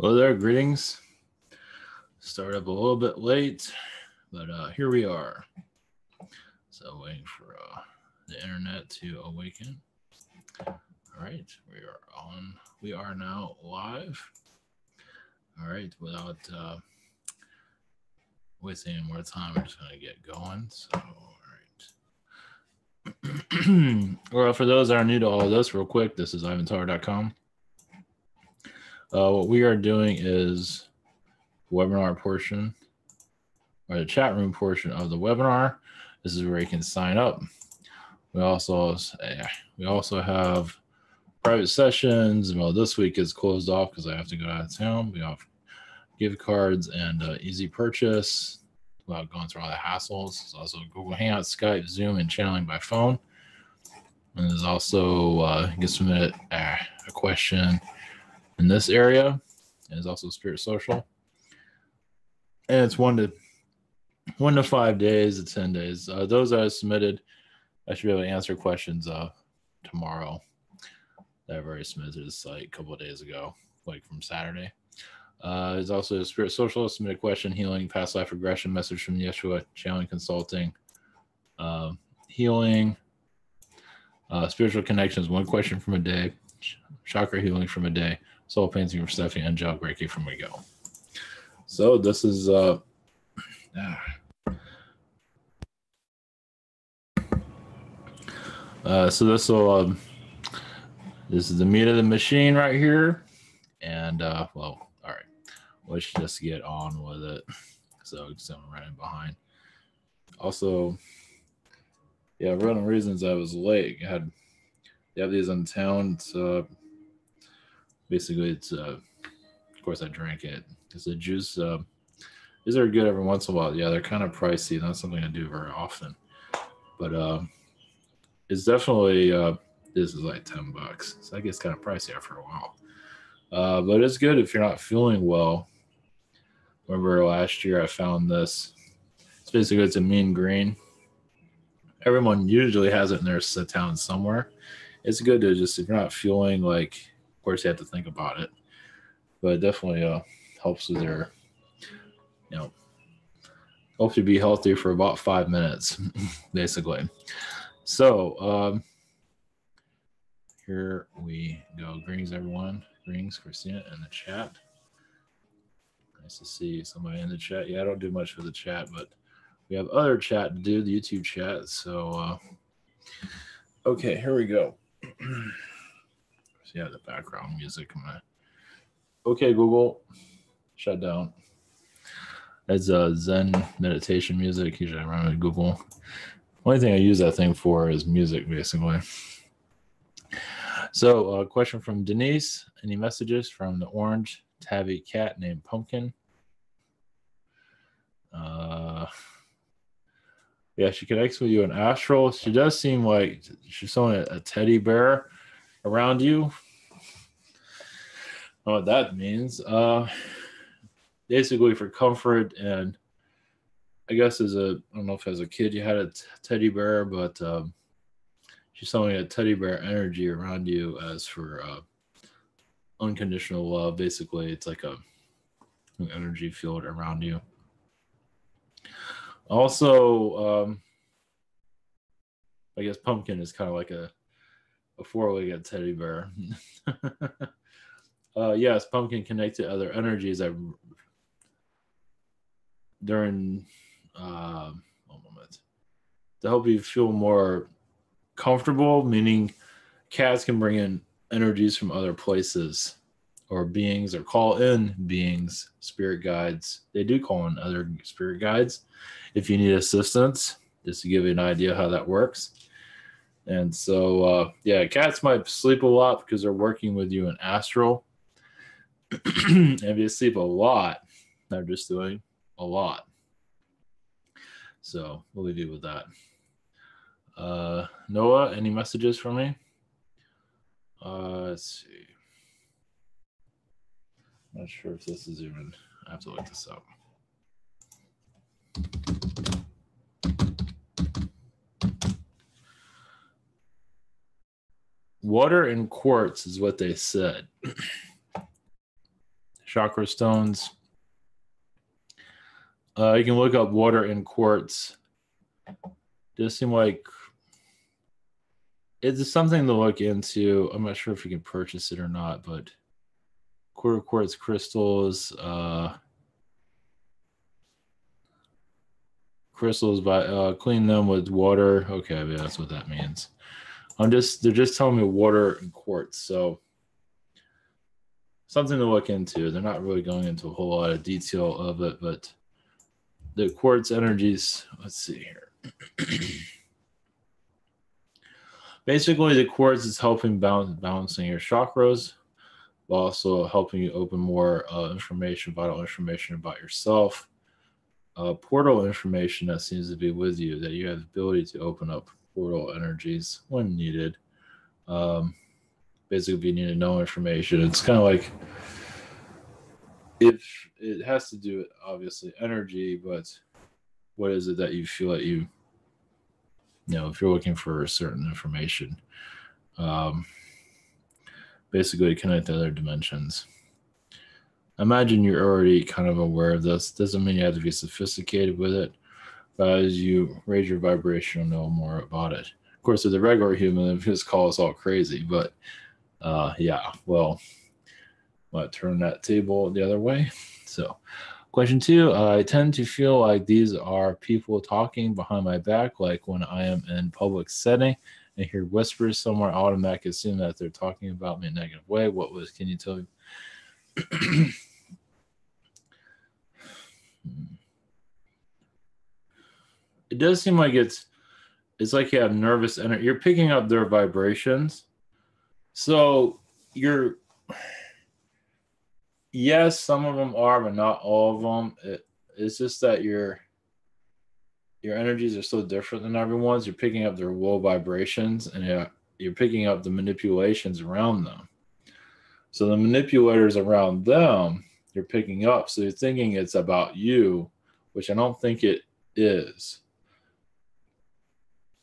Hello there, greetings. Started up a little bit late, but here we are. So waiting for the internet to awaken. All right, we are on. We are now live. All right, without wasting any more time, we're just going to get going. So, all right. Well, for those that are new to all of this, real quick, this is ivantar.com. What we are doing is webinar portion or the chat room portion of the webinar. This is where you can sign up. We also have private sessions. Well, this week is closed off because I have to go out of town. We have gift cards and easy purchase without going through all the hassles. There's also Google Hangouts, Skype, Zoom, and channeling by phone. And there's also you can submit a question in this area. And there's also Spirit Social. And it's 1 to 5 days to 10 days. Those that are submitted, I should be able to answer questions tomorrow that I've already submitted to the site a couple of days ago, like from Saturday. There's also a Spirit Social, submit a question, healing, past life regression, message from Yeshua, channeling, consulting, healing, spiritual connections, one question from a day, chakra healing from a day, soul painting from Stephanie, and angelic reiki from a go. So this is this is the meat of the machine right here. And well, all right, let's just get on with it. So I'm running behind. Also, yeah, one of the reasons I was late, they have these in town. So basically it's of course I drank it. It's a juice. These are good every once in a while. Yeah, they're kind of pricey, not something I do very often. But it's definitely this is like $10, so that gets kind of pricey after a while. But it's good if you're not feeling well. Remember last year I found this. It's basically it's a mean green. Everyone usually has it in their town somewhere. It's good to just, if you're not feeling like, of course you have to think about it, but it definitely helps with your, helps you be healthy for about 5 minutes, basically. So here we go. Greetings, everyone. Greetings, Christina, in the chat. Nice to see somebody in the chat. Yeah, I don't do much for the chat, but we have other chat to do, the YouTube chat. So, okay, here we go. So yeah, the background music. Okay, Google, shut down. That's Zen meditation music. Usually I run with Google. Only thing I use that thing for is music, basically. So, a question from Denise. Any messages from the orange tabby cat named Pumpkin? Yeah, she connects with you in astral. She does seem like she's showing a teddy bear around you. I don't know what that means. Basically for comfort, and I guess I don't know if as a kid you had a teddy bear, but she's showing a teddy bear energy around you as for unconditional love. Basically, it's like an energy field around you. Also, I guess Pumpkin is kind of like a four-legged teddy bear. Yes, Pumpkin connects to other energies that during one moment to help you feel more comfortable, meaning cats can bring in energies from other places or beings, or call in beings, spirit guides. They do call in other spirit guides if you need assistance, just to give you an idea how that works. And so, yeah, cats might sleep a lot because they're working with you in astral. And if you sleep a lot, they're just doing a lot. So we'll leave you with that. Noah, any messages for me? Let's see. Not sure if this is even, I have to look this up. Water and quartz is what they said. chakra stones. You can look up water in quartz. Does seem like it's something to look into. I'm not sure if you can purchase it or not, but quartz crystals, by clean them with water. Okay, yeah, that's what that means. They're just telling me water and quartz, so something to look into. They're not really going into a whole lot of detail of it, but the quartz energies, let's see here. Basically, the quartz is helping balancing your chakras, while also helping you open more information, vital information about yourself. Portal information that seems to be with you, that you have the ability to open up portal energies when needed. Basically, if you need to know information, it's kind of like, if it has to do with obviously energy, but what is it that you feel that you know, if you're looking for certain information, basically connect to other dimensions. Imagine you're already kind of aware of this. Doesn't mean you have to be sophisticated with it, but as you raise your vibration, you'll know more about it. Of course, with the regular human, they just call us all crazy, but yeah, well, might turn that table the other way. So, question 2, I tend to feel like these are people talking behind my back, like when I am in public setting and hear whispers somewhere, I automatically assume that they're talking about me in a negative way. Can you tell me? It does seem like it's like you have nervous energy. You're picking up their vibrations. So yes, some of them are, but not all of them. It's just that your energies are so different than everyone's. You're picking up their low vibrations, and you're picking up the manipulations around them. So the manipulators around them, you're picking up. So you're thinking it's about you, which I don't think it is.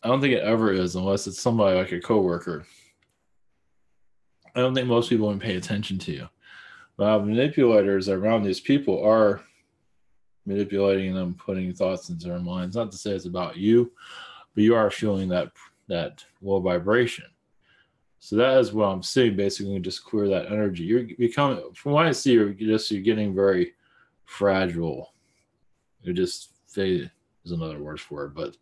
I don't think it ever is, unless it's somebody like a coworker. I don't think most people would pay attention to you. But manipulators around these people are manipulating them, putting thoughts into their minds. Not to say it's about you, but you are feeling that low vibration. So that is what I'm seeing. Basically, just clear that energy. You're becoming, from what I see, you're getting very fragile. You're just fade is another word for it, but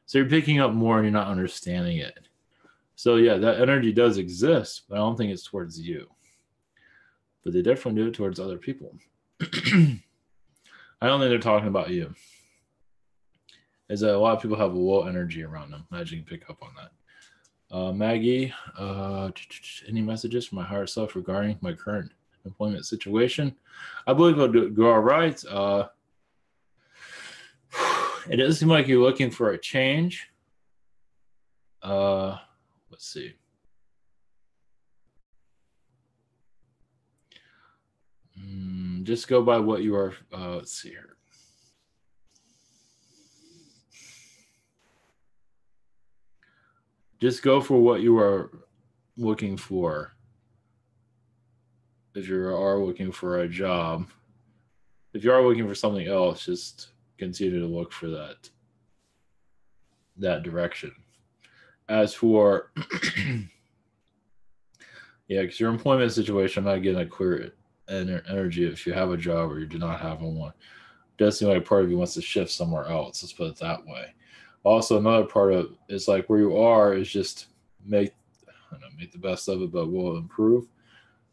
so you're picking up more and you're not understanding it. So yeah, that energy does exist, but I don't think it's towards you. But they definitely do it towards other people. I don't think they're talking about you. Is that a lot of people have a low energy around them. Imagine you can pick up on that. Maggie, any messages from my higher self regarding my current employment situation? I believe I'll go all right. It does seem like you're looking for a change. Let's see. Just go by what you are. Let's see here. Just go for what you are looking for. If you are looking for a job, if you are looking for something else, just continue to look for that direction. As for yeah, because your employment situation, I'm not getting a clear energy if you have a job or you do not have one. It does seem like part of you wants to shift somewhere else. Let's put it that way. Also, another part of it's like where you are is just make the best of it, but will improve.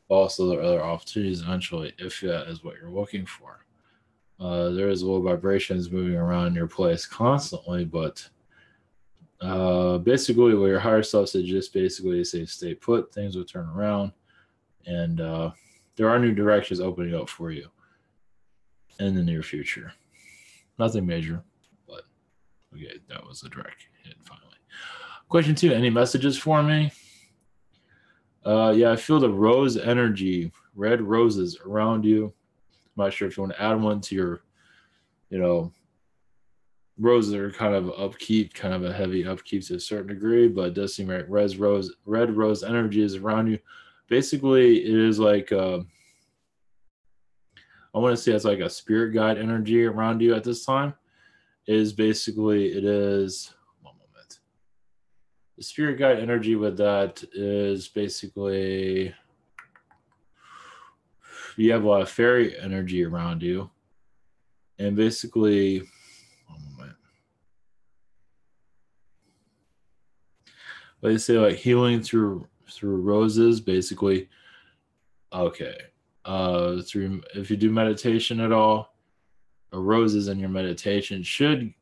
Also, there are other opportunities eventually if that is what you're looking for. There is low vibrations moving around your place constantly, but basically what your higher self said, just basically say stay put, things will turn around, and there are new directions opening up for you in the near future. Nothing major, but okay, that was a direct hit finally. Question 2, any messages for me? Yeah, I feel the rose energy, red roses around you. I'm not sure if you want to add one to your, roses are kind of upkeep, kind of a heavy upkeep to a certain degree, but it does seem like red rose energy is around you. Basically, it is like I want to say it's like a spirit guide energy around you at this time. Is basically it is one moment. The spirit guide energy with that is basically you have a lot of fairy energy around you, and basically one moment. They say like healing through roses, basically. Okay. Through if you do meditation at all, roses in your meditation should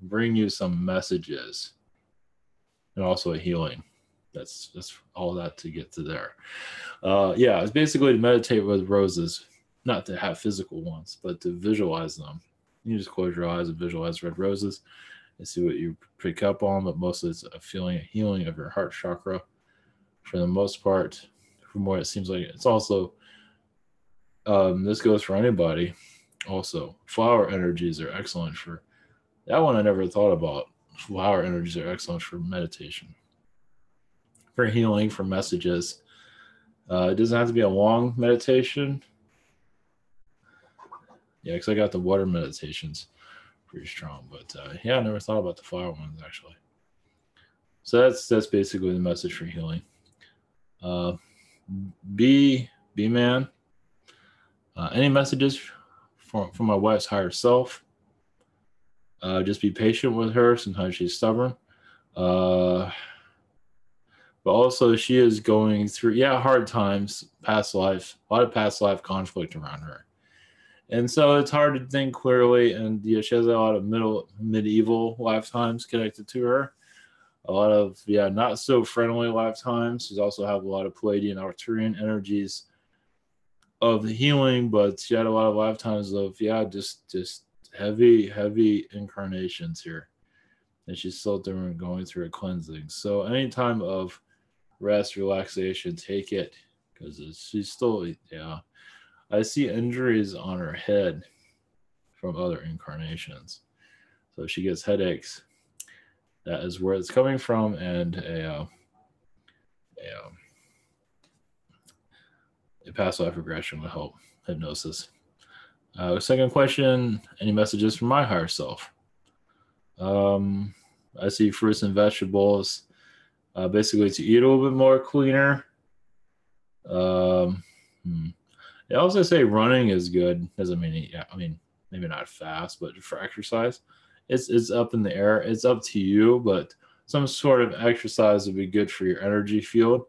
bring you some messages and also a healing. That's all that to get to there. Yeah, it's basically to meditate with roses, not to have physical ones, but to visualize them. You just close your eyes and visualize red roses and see what you pick up on, but mostly it's a feeling, a healing of your heart chakra for the most part. From what it seems like, it's also this goes for anybody. Also, flower energies are excellent for that one. I never thought about. Flower energies are excellent for meditation, for healing, for messages. It doesn't have to be a long meditation. Yeah, because I got the water meditations pretty strong. But yeah, I never thought about the flower ones actually. So that's basically the message for healing. B man. Any messages from my wife's higher self? Just be patient with her. Sometimes she's stubborn. But also she is going through hard times, past life, a lot of past life conflict around her, and so it's hard to think clearly. And she has a lot of medieval lifetimes connected to her, a lot of not so friendly lifetimes. She's also have a lot of Pleiadian Arcturian energies of the healing, but she had a lot of lifetimes of just heavy incarnations here, and she's still going through a cleansing. So any time of rest, relaxation, take it, because she's still I see injuries on her head from other incarnations, so if she gets headaches, that is where it's coming from, and a past life regression will help. Hypnosis. Second question: any messages from my higher self? I see fruits and vegetables. Basically, to eat a little bit more cleaner. I also say running is good. Doesn't mean maybe not fast, but for exercise, it's up in the air. It's up to you, but some sort of exercise would be good for your energy field.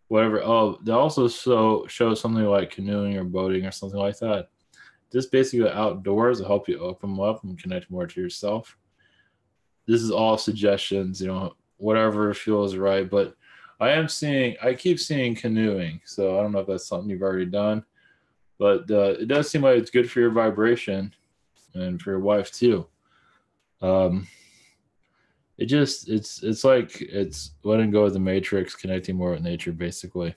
Whatever. Oh, they also show something like canoeing or boating or something like that. Just basically outdoors will help you open up and connect more to yourself. This is all suggestions, whatever feels right. But I keep seeing canoeing. So I don't know if that's something you've already done, but it does seem like it's good for your vibration and for your wife too. It's like it's letting go of the matrix, connecting more with nature. Basically,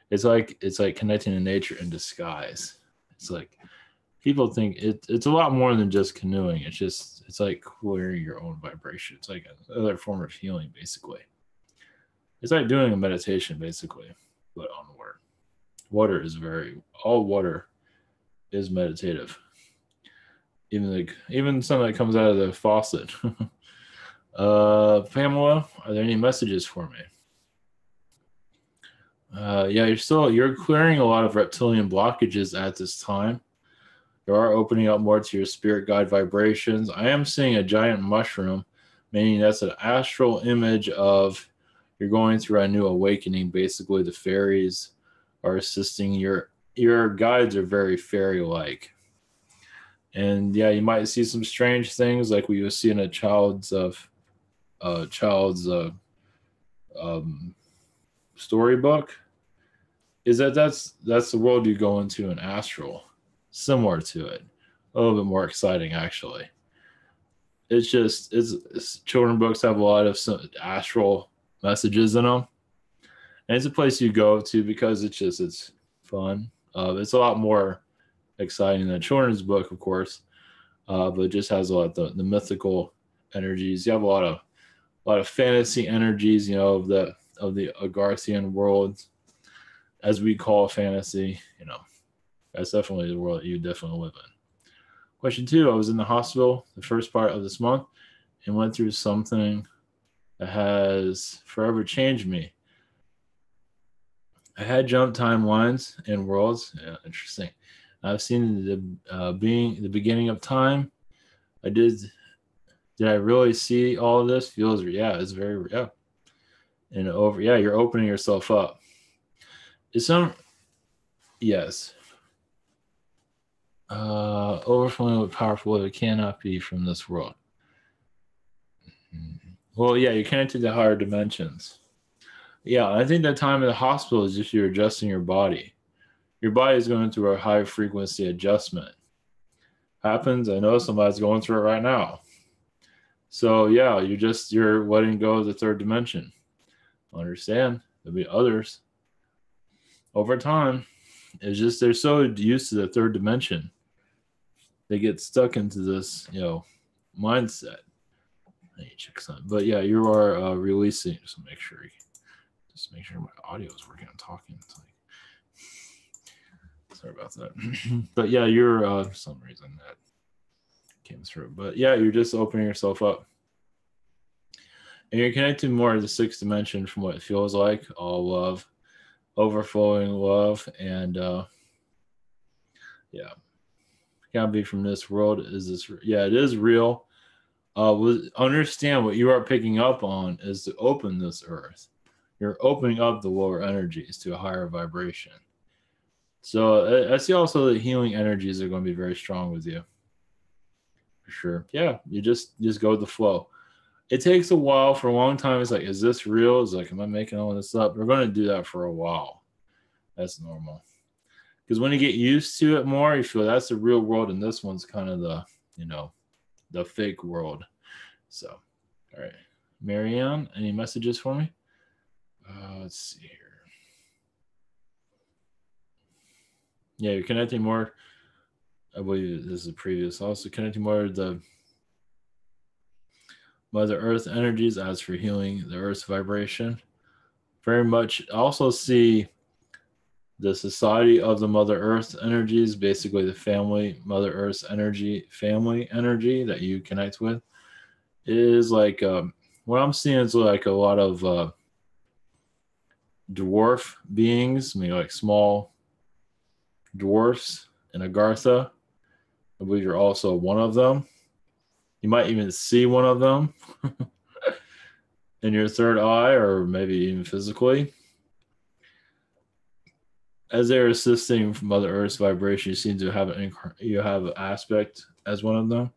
it's like connecting to nature in disguise. It's like people think it's a lot more than just canoeing. It's like clearing your own vibration. It's like another form of healing, basically. It's like doing a meditation, basically, but on water. All water is meditative. Even something that comes out of the faucet. Pamela, are there any messages for me? You're clearing a lot of reptilian blockages at this time. You are opening up more to your spirit guide vibrations. I am seeing a giant mushroom, meaning that's an astral image of you're going through a new awakening. Basically, the fairies are assisting your guides are very fairy-like. And you might see some strange things like we would see in a child's storybook. Is that's the world you go into in astral. Similar to it, a little bit more exciting actually. It's children books have a lot of astral messages in them, and it's a place you go to because it's fun. It's a lot more exciting than a children's book, of course, but it just has a lot of the mythical energies. You have a lot of fantasy energies, of the Agarthian world, as we call fantasy, That's definitely the world that you definitely live in. Question two, I was in the hospital the first part of this month and went through something that has forever changed me. I had jump timelines and worlds. Yeah, interesting. I've seen the beginning of time. I did. Did I really see all of this? Feels yeah. It's very yeah. And over yeah, you're opening yourself up. Is some yes. Overflowing with powerful it cannot be from this world. Well, yeah, you're connected to higher dimensions. Yeah, I think that time in the hospital is just you're adjusting your body. Your body is going through a high frequency adjustment. Happens. I know somebody's going through it right now. So yeah, you're letting go of the third dimension. Understand? There'll be others over time. It's just they're so used to the third dimension, they get stuck into this, mindset. I need to check something, but yeah, you are releasing. Just make sure my audio is working. I'm talking. It's like, sorry about that. But yeah, you're for some reason that came through. But yeah, you're just opening yourself up. And you're connecting more to the sixth dimension from what it feels like, all love, overflowing love, and yeah, can't be from this world. Is this? Yeah, it is real. Understand what you are picking up on is to open this earth. You're opening up the lower energies to a higher vibration. So I see also that healing energies are going to be very strong with you, for sure. Yeah, you just go with the flow. It takes a while. For a long time, it's like, is this real? It's like, am I making all this up? We're going to do that for a while. That's normal. Because when you get used to it more, you feel that's the real world, and this one's kind of the fake world. So, all right. Marianne, any messages for me? Let's see here. Yeah, you're connecting more. I believe this is the previous. Also connecting more to the Mother Earth energies as for healing the Earth's vibration. Very much also see the society of the Mother Earth energies, basically the family, Mother Earth's energy, family energy that you connect with, is like what I'm seeing is like a lot of dwarf beings, I mean, like small dwarfs in Agartha. I believe you're also one of them. You might even see one of them in your third eye, or maybe even physically. As they're assisting Mother Earth's vibration, you seem to have an aspect as one of them.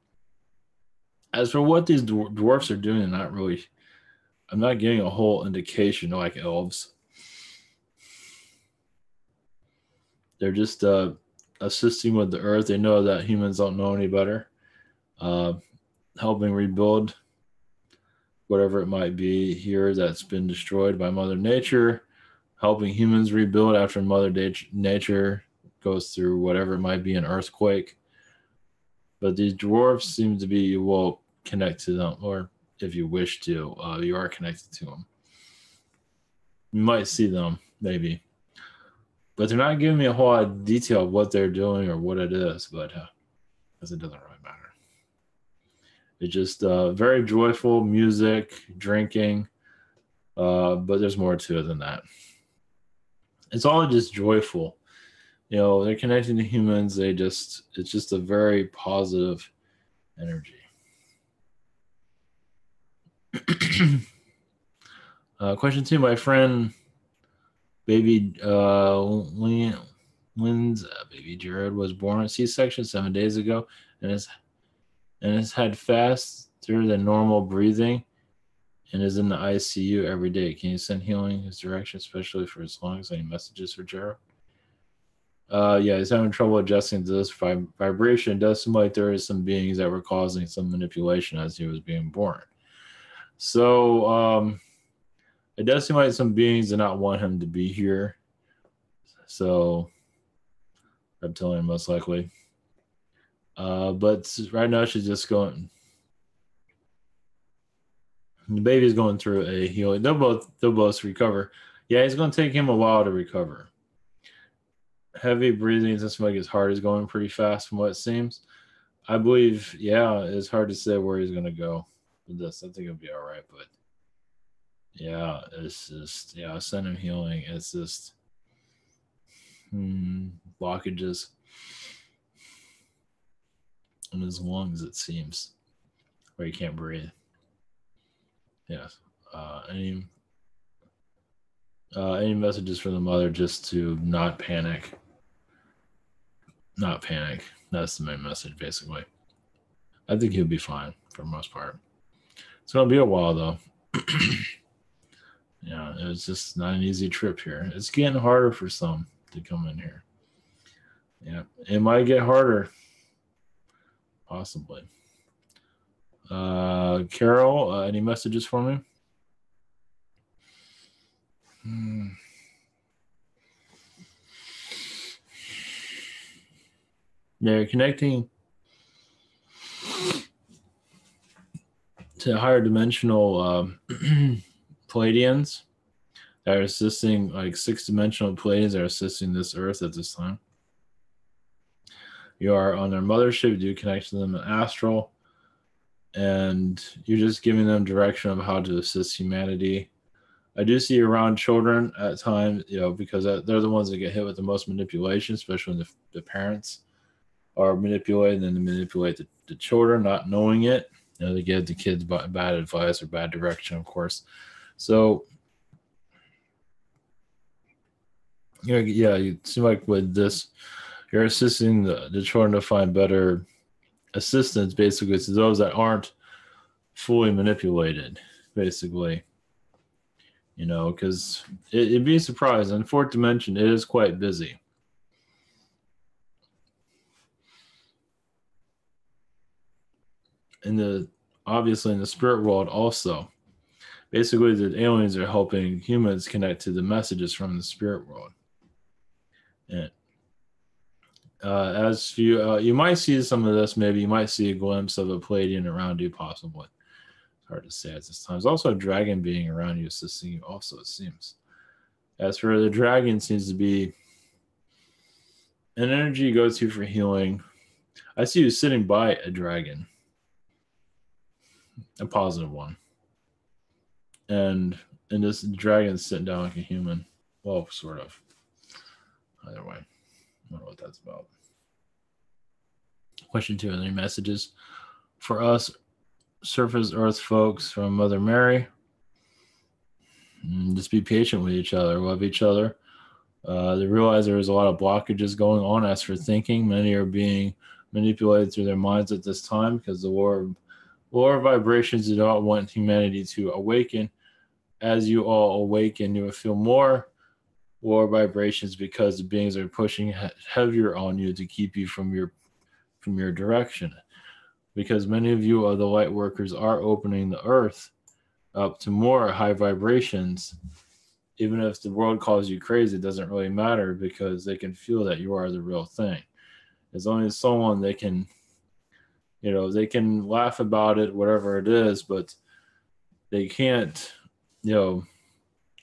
As for what these dwarfs are doing, I'm not getting a whole indication like elves. They're just assisting with the earth. They know that humans don't know any better. Helping rebuild whatever it might be here that's been destroyed by Mother Nature. Helping humans rebuild after Mother Nature goes through whatever it might be, an earthquake. But these dwarves seem to be, you will connect to them, or if you wish to, you are connected to them. You might see them, maybe. But they're not giving me a whole lot of detail of what they're doing or what it is, but because it doesn't really matter. It's just very joyful music, drinking, but there's more to it than that. It's all just joyful. They're connecting to humans. It's just a very positive energy. Question two, my friend, baby Lynn's baby Jared was born at C-section 7 days ago, and has had faster than normal breathing, and is in the ICU every day. Can you send healing his direction, especially for his lungs? Any messages for Jared? Yeah, he's having trouble adjusting to this vibration. It does seem like there is some beings that were causing some manipulation as he was being born. So it does seem like some beings did not want him to be here. So reptilian most likely. But right now she's just going. The baby's going through a healing. They'll both recover. Yeah, it's going to take him a while to recover. heavy breathing. It seems like his heart is going pretty fast from what it seems. I believe, yeah, it's hard to say where he's going to go with this. I think it'll be all right. But yeah, it's just, yeah, send him healing. It's just blockages in his lungs, it seems, where he can't breathe. Yes. Any any messages from the mother just to not panic? Not panic. That's the main message, basically. I think he'll be fine for the most part. It's gonna be a while though. Yeah, it's just not an easy trip here. It's getting harder for some to come in here. Yeah, it might get harder, possibly. Carol, any messages for me? They're connecting to higher dimensional Pleiadians that are assisting, like 6-dimensional Pleiadians that are assisting this Earth at this time. You are on their mothership, you connect to them in astral, and you're just giving them direction of how to assist humanity. I do see around children at times, because they're the ones that get hit with the most manipulation, especially when the parents are manipulated and they manipulate the children, not knowing it. They give the kids bad advice or bad direction, of course. So, you seem like with this, you're assisting the children to find better assistance, basically, to those that aren't fully manipulated, basically. Because it'd be surprised. In fourth dimension, it is quite busy. Obviously in the spirit world also. Basically, the aliens are helping humans connect to the messages from the spirit world. And as you might see some of this, maybe you might see a glimpse of a Pleiadian around you, possibly. It's hard to say at this time. There's also a dragon being around you, assisting you. Also, it seems. As for the dragon, seems to be an energy you go to for healing. I see you sitting by a dragon, a positive one, and this dragon's sitting down like a human. Well, sort of. Either way, I don't know what that's about. Question 2: any messages for us surface Earth folks from Mother Mary? Just be patient with each other, love each other. They realize there's a lot of blockages going on. As for thinking, many are being manipulated through their minds at this time because the lower vibrations do not want humanity to awaken. As you all awaken, you will feel more lower vibrations because the beings are pushing heavier on you to keep you from your direction. Because many of you, the light workers, are opening the earth up to more high vibrations. Even if the world calls you crazy, it doesn't really matter because they can feel that you are the real thing. As long as someone they can laugh about it, whatever it is, but they can't,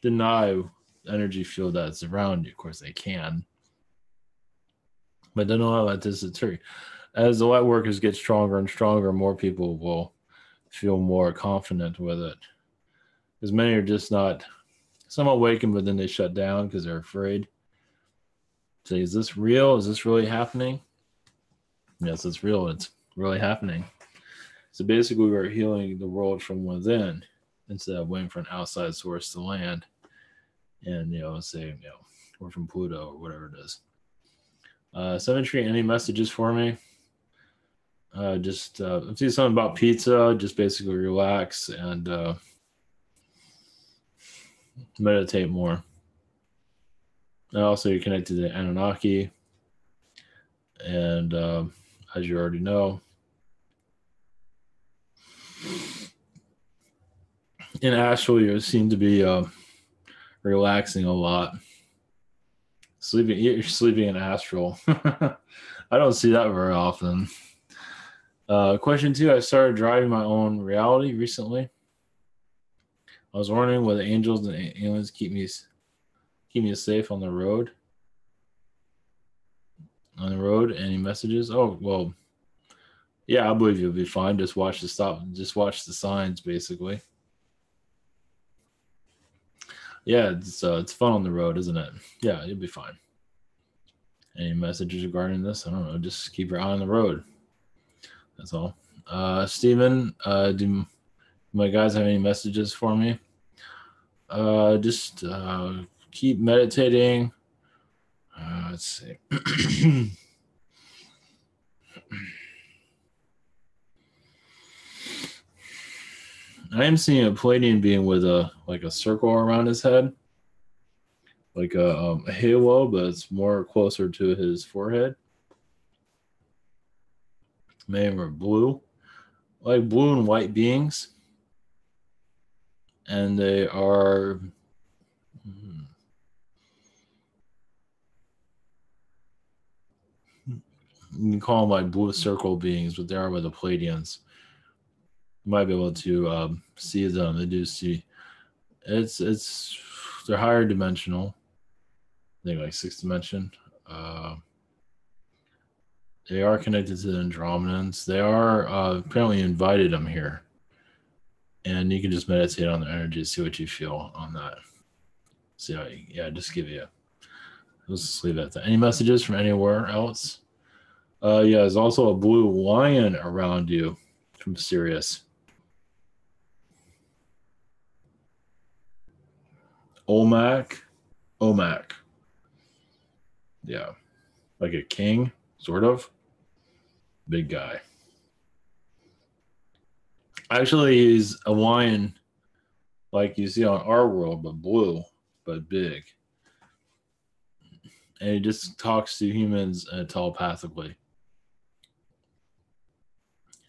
deny the energy field that's around you. Of course they can, but they don't allow that to deter. As the light workers get stronger and stronger, more people will feel more confident with it. Because many are just not, some awaken, but then they shut down because they're afraid. Say, is this real? Is this really happening? Yes, it's real. It's really happening. So basically, we're healing the world from within instead of waiting for an outside source to land. And, say, we're from Pluto or whatever it is. Symmetry, any messages for me? Just see something about pizza. Just basically relax and meditate more. And also, you're connected to the Anunnaki. And as you already know, in astral, you seem to be relaxing a lot. You're sleeping in astral. I don't see that very often. Question 2: I started driving my own reality recently. I was wondering whether angels and aliens keep me safe on the road. on the road? Any messages? Oh, well, yeah, I believe you'll be fine. Just watch the signs, basically. Yeah, it's fun on the road, isn't it? Yeah, you'll be fine. Any messages regarding this? I don't know. Just keep your eye on the road. That's all. Steven, do my guys have any messages for me? Just keep meditating. Let's see. I am seeing a Palladian being with a circle around his head, like a halo, but it's more closer to his forehead. Maybe we're blue, like blue and white beings, and they are. You can call them like blue circle beings, but they are with the Palladians. You might be able to see them. They do see. They're higher dimensional. I think like 6th dimension. They are connected to the Andromedans. They are apparently invited them here. And you can just meditate on the energy, see what you feel on that. See how just give you. Let's just leave it at that. Any messages from anywhere else? Yeah, there's also a blue lion around you from Sirius. Omak. Yeah. Like a king, sort of. Big guy. Actually, he's a lion like you see on our world, but blue, but big. And he just talks to humans telepathically.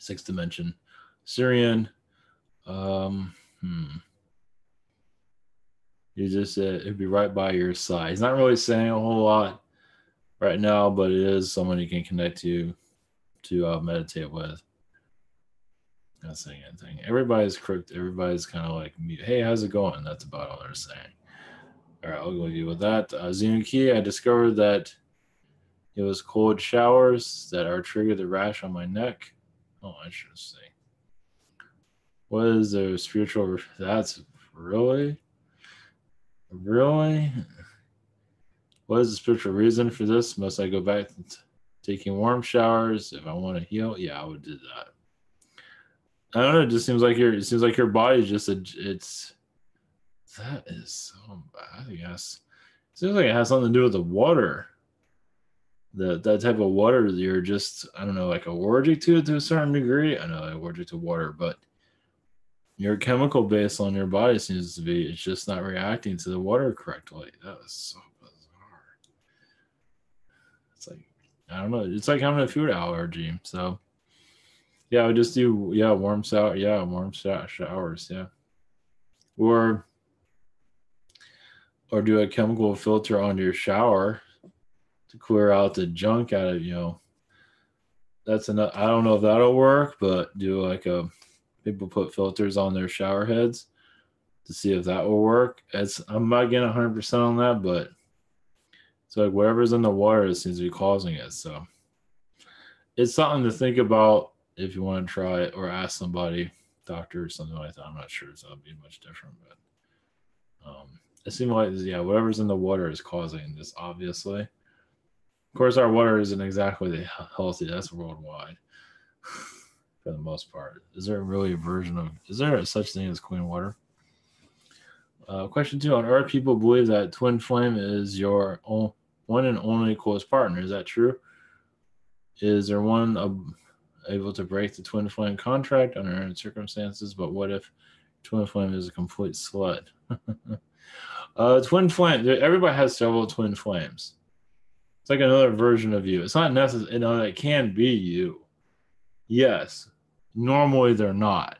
6th dimension. Syrian. He just it'd be right by your side. He's not really saying a whole lot right now, but it is someone you can connect to meditate with. Not saying anything. Everybody's crooked. Everybody's kind of like, hey, how's it going? That's about all they're saying. All right, I'll go with you with that. Zenuki, I discovered that it was cold showers that are triggered the rash on my neck. Oh, interesting. What is the spiritual? That's really. What is the spiritual reason for this? Must I go back to taking warm showers if I want to heal? Yeah, I would do that. I don't know. It just seems like your body just it's. That is so bad. I guess it seems like it has something to do with the water. That type of water that you're just, I don't know, like allergic to a certain degree. I know I'm allergic to water, but your chemical base on your body seems to be, it's just not reacting to the water correctly. That was so bizarre. It's like, I don't know. It's like having a food allergy. So yeah, I would just do warm showers. Yeah, or do a chemical filter on your shower to clear out the junk out of That's enough. I don't know if that'll work, but do like people put filters on their shower heads to see if that will work. I'm not getting 100% on that, but it's like whatever's in the water seems to be causing it. So it's something to think about if you want to try it or ask somebody, doctor or something like that. I'm not sure if that'll be much different, but it seems like whatever's in the water is causing this. Obviously, of course, our water isn't exactly healthy. That's worldwide. For the most part. Is there really is there such thing as clean water? Question 2, on Earth, people believe that twin flame is your one and only close partner. Is that true? Is there one able to break the twin flame contract under any circumstances? But what if twin flame is a complete slut? Twin flame, everybody has several twin flames. It's like another version of you. It's not necessary, it can be you. Yes, normally they're not,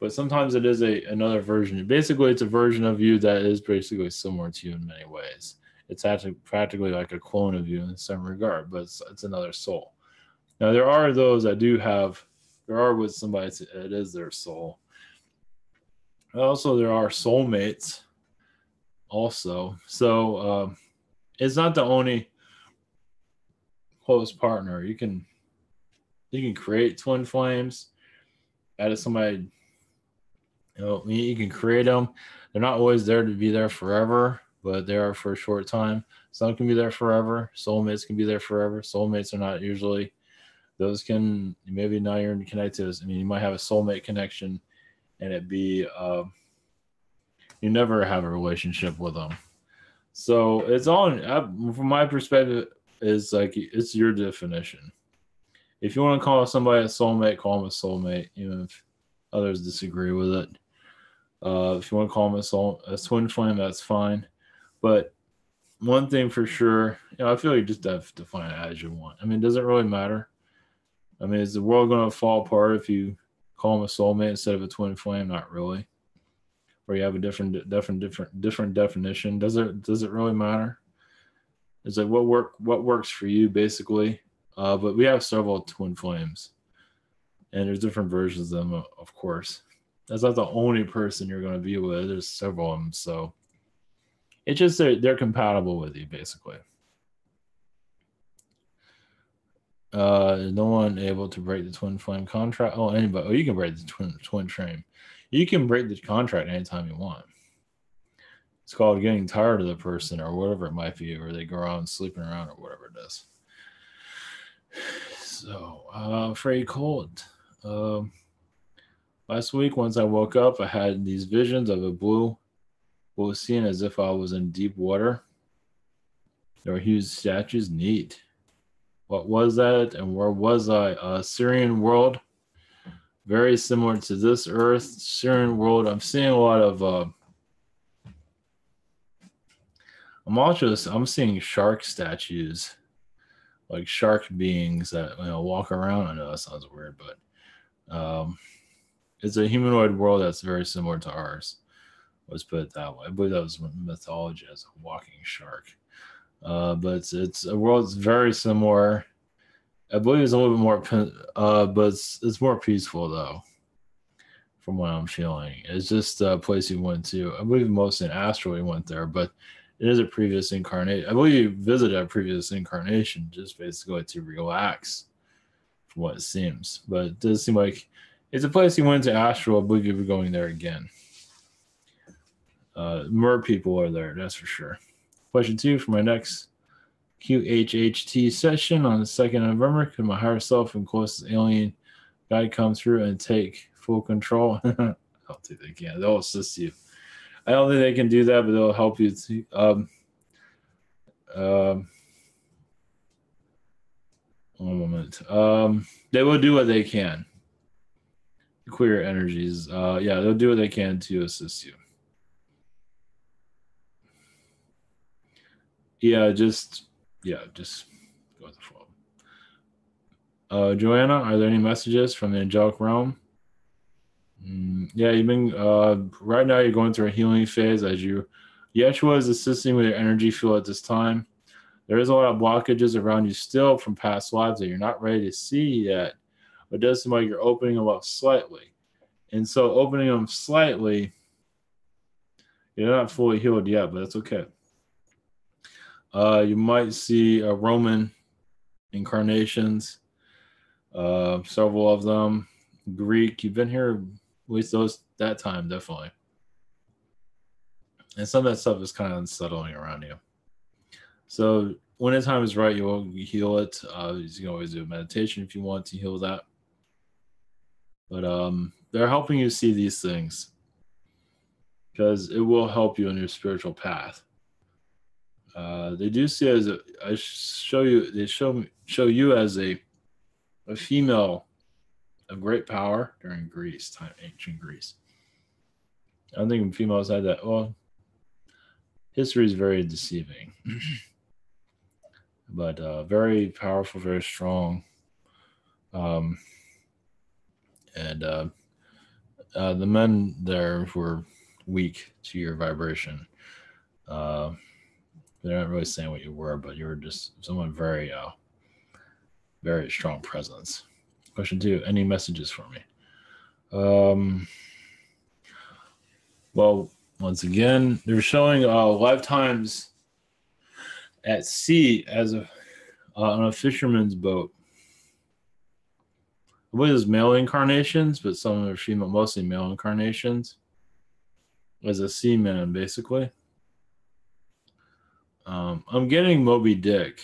but sometimes it is another version. Basically, it's a version of you that is basically similar to you in many ways. It's actually practically like a clone of you in some regard, but it's another soul. Now, there are those that there are with somebody, it is their soul. Also, there are soulmates also. So it's not the only close partner. You can create twin flames. Add somebody. You can create them. They're not always there to be there forever, but they are for a short time. Some can be there forever. Soulmates can be there forever. Soulmates are not usually. Those can maybe now you're connected. I mean, you might have a soulmate connection, and it be you never have a relationship with them. So it's all from my perspective. Is like it's your definition. If you want to call somebody a soulmate, call them a soulmate, even if others disagree with it. If you want to call them a twin flame, that's fine. But one thing for sure, I feel like you just have to define it as you want. I mean, does it really matter? I mean, is the world going to fall apart if you call them a soulmate instead of a twin flame? Not really. Or you have a different definition. Does it really matter? It's like what works for you, basically. But we have several twin flames, and there's different versions of them, of course. That's not the only person you're going to be with. There's several of them, so it's just they're compatible with you, basically. No one able to break the twin flame contract. Oh, anybody. Oh, you can break the twin flame. You can break the contract anytime you want. It's called getting tired of the person or whatever it might be, or they go around sleeping around or whatever it is. So, Frey Colt. Last week, once I woke up, I had these visions of a blue ocean as if I was in deep water. There were huge statues. Neat. What was that and where was I? Syrian world. Very similar to this Earth. Syrian world. I'm seeing a lot of... I'm seeing shark statues. Like shark beings that walk around. I know that sounds weird, but it's a humanoid world that's very similar to ours. Let's put it that way. I believe that was mythology as a walking shark. But it's a world that's very similar. I believe it's a little bit more, but it's more peaceful though, from what I'm feeling. It's just a place you went to. I believe mostly in Astral you went there, but it is a previous incarnation. I believe you visited a previous incarnation just basically to relax, from what it seems. But it does seem like it's a place you went to Astral. I believe you were going there again. Mer people are there, that's for sure. Question 2 for my next QHHT session on the 2nd of November. Could my higher self and closest alien guide come through and take full control? I don't think they can. They'll assist you. I don't think they can do that, but they'll help you. One moment. They will do what they can. Queer energies. Yeah, they'll do what they can to assist you. Just go with the flow. Joanna, are there any messages from the angelic realm? You've been right now. You're going through a healing phase as Yeshua is assisting with your energy field at this time. There is a lot of blockages around you still from past lives that you're not ready to see yet, but it does seem like you're opening them up slightly. And so opening them slightly, you're not fully healed yet, but that's okay. You might see Roman incarnations, several of them. Greek, you've been here at least that time, definitely. And some of that stuff is kind of unsettling around you. So when the time is right, you'll heal it. You can always do a meditation if you want to heal that. But they're helping you see these things because it will help you on your spiritual path. They do see as they show you as a female of great power during ancient Greece. I don't think females had that. Well, history is very deceiving, but very powerful, very strong. And the men there were weak to your vibration. They're not really saying what you were, but you were just someone very, very strong presence. Question 2, any messages for me? Well, once again, they're showing lifetimes at sea as a on a fisherman's boat. I believe there's male incarnations, but some are female, mostly male incarnations. As a seaman, basically. I'm getting Moby Dick.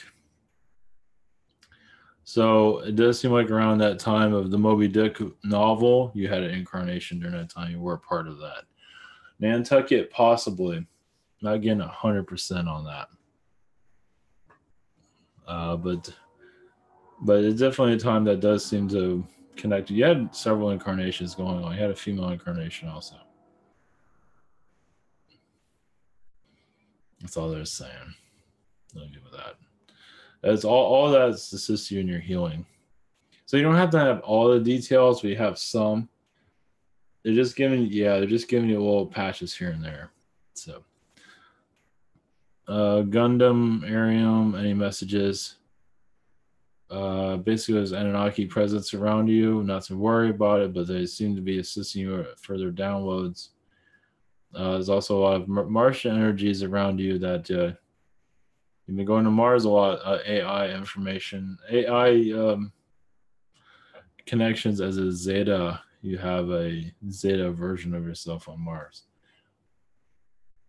So it does seem like around that time of the Moby Dick novel, you had an incarnation during that time. You were a part of that. Nantucket, possibly. Not getting 100% on that. But it's definitely a time that does seem to connect. You had several incarnations going on. You had a female incarnation also. That's all they're saying. I'll give it that. That's all that assists you in your healing. So you don't have to have all the details, but you have some. They're just giving you little patches here and there. So Gundam, Arium, any messages? Basically there's Anunnaki presence around you, not to worry about it, but they seem to be assisting you with further downloads. There's also a lot of Martian energies around you that you've been going to Mars a lot. AI information, AI connections as a Zeta. You have a Zeta version of yourself on Mars.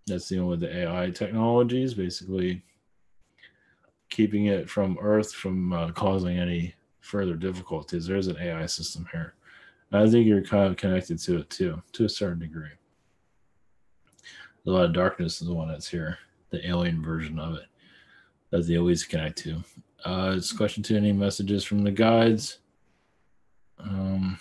That's dealing with the AI technologies, basically keeping it from Earth from causing any further difficulties. There's an AI system here. And I think you're kind of connected to it too, to a certain degree. A lot of darkness is the one that's here, the alien version of it that they always connect to. It's question 2, any messages from the guides? I'm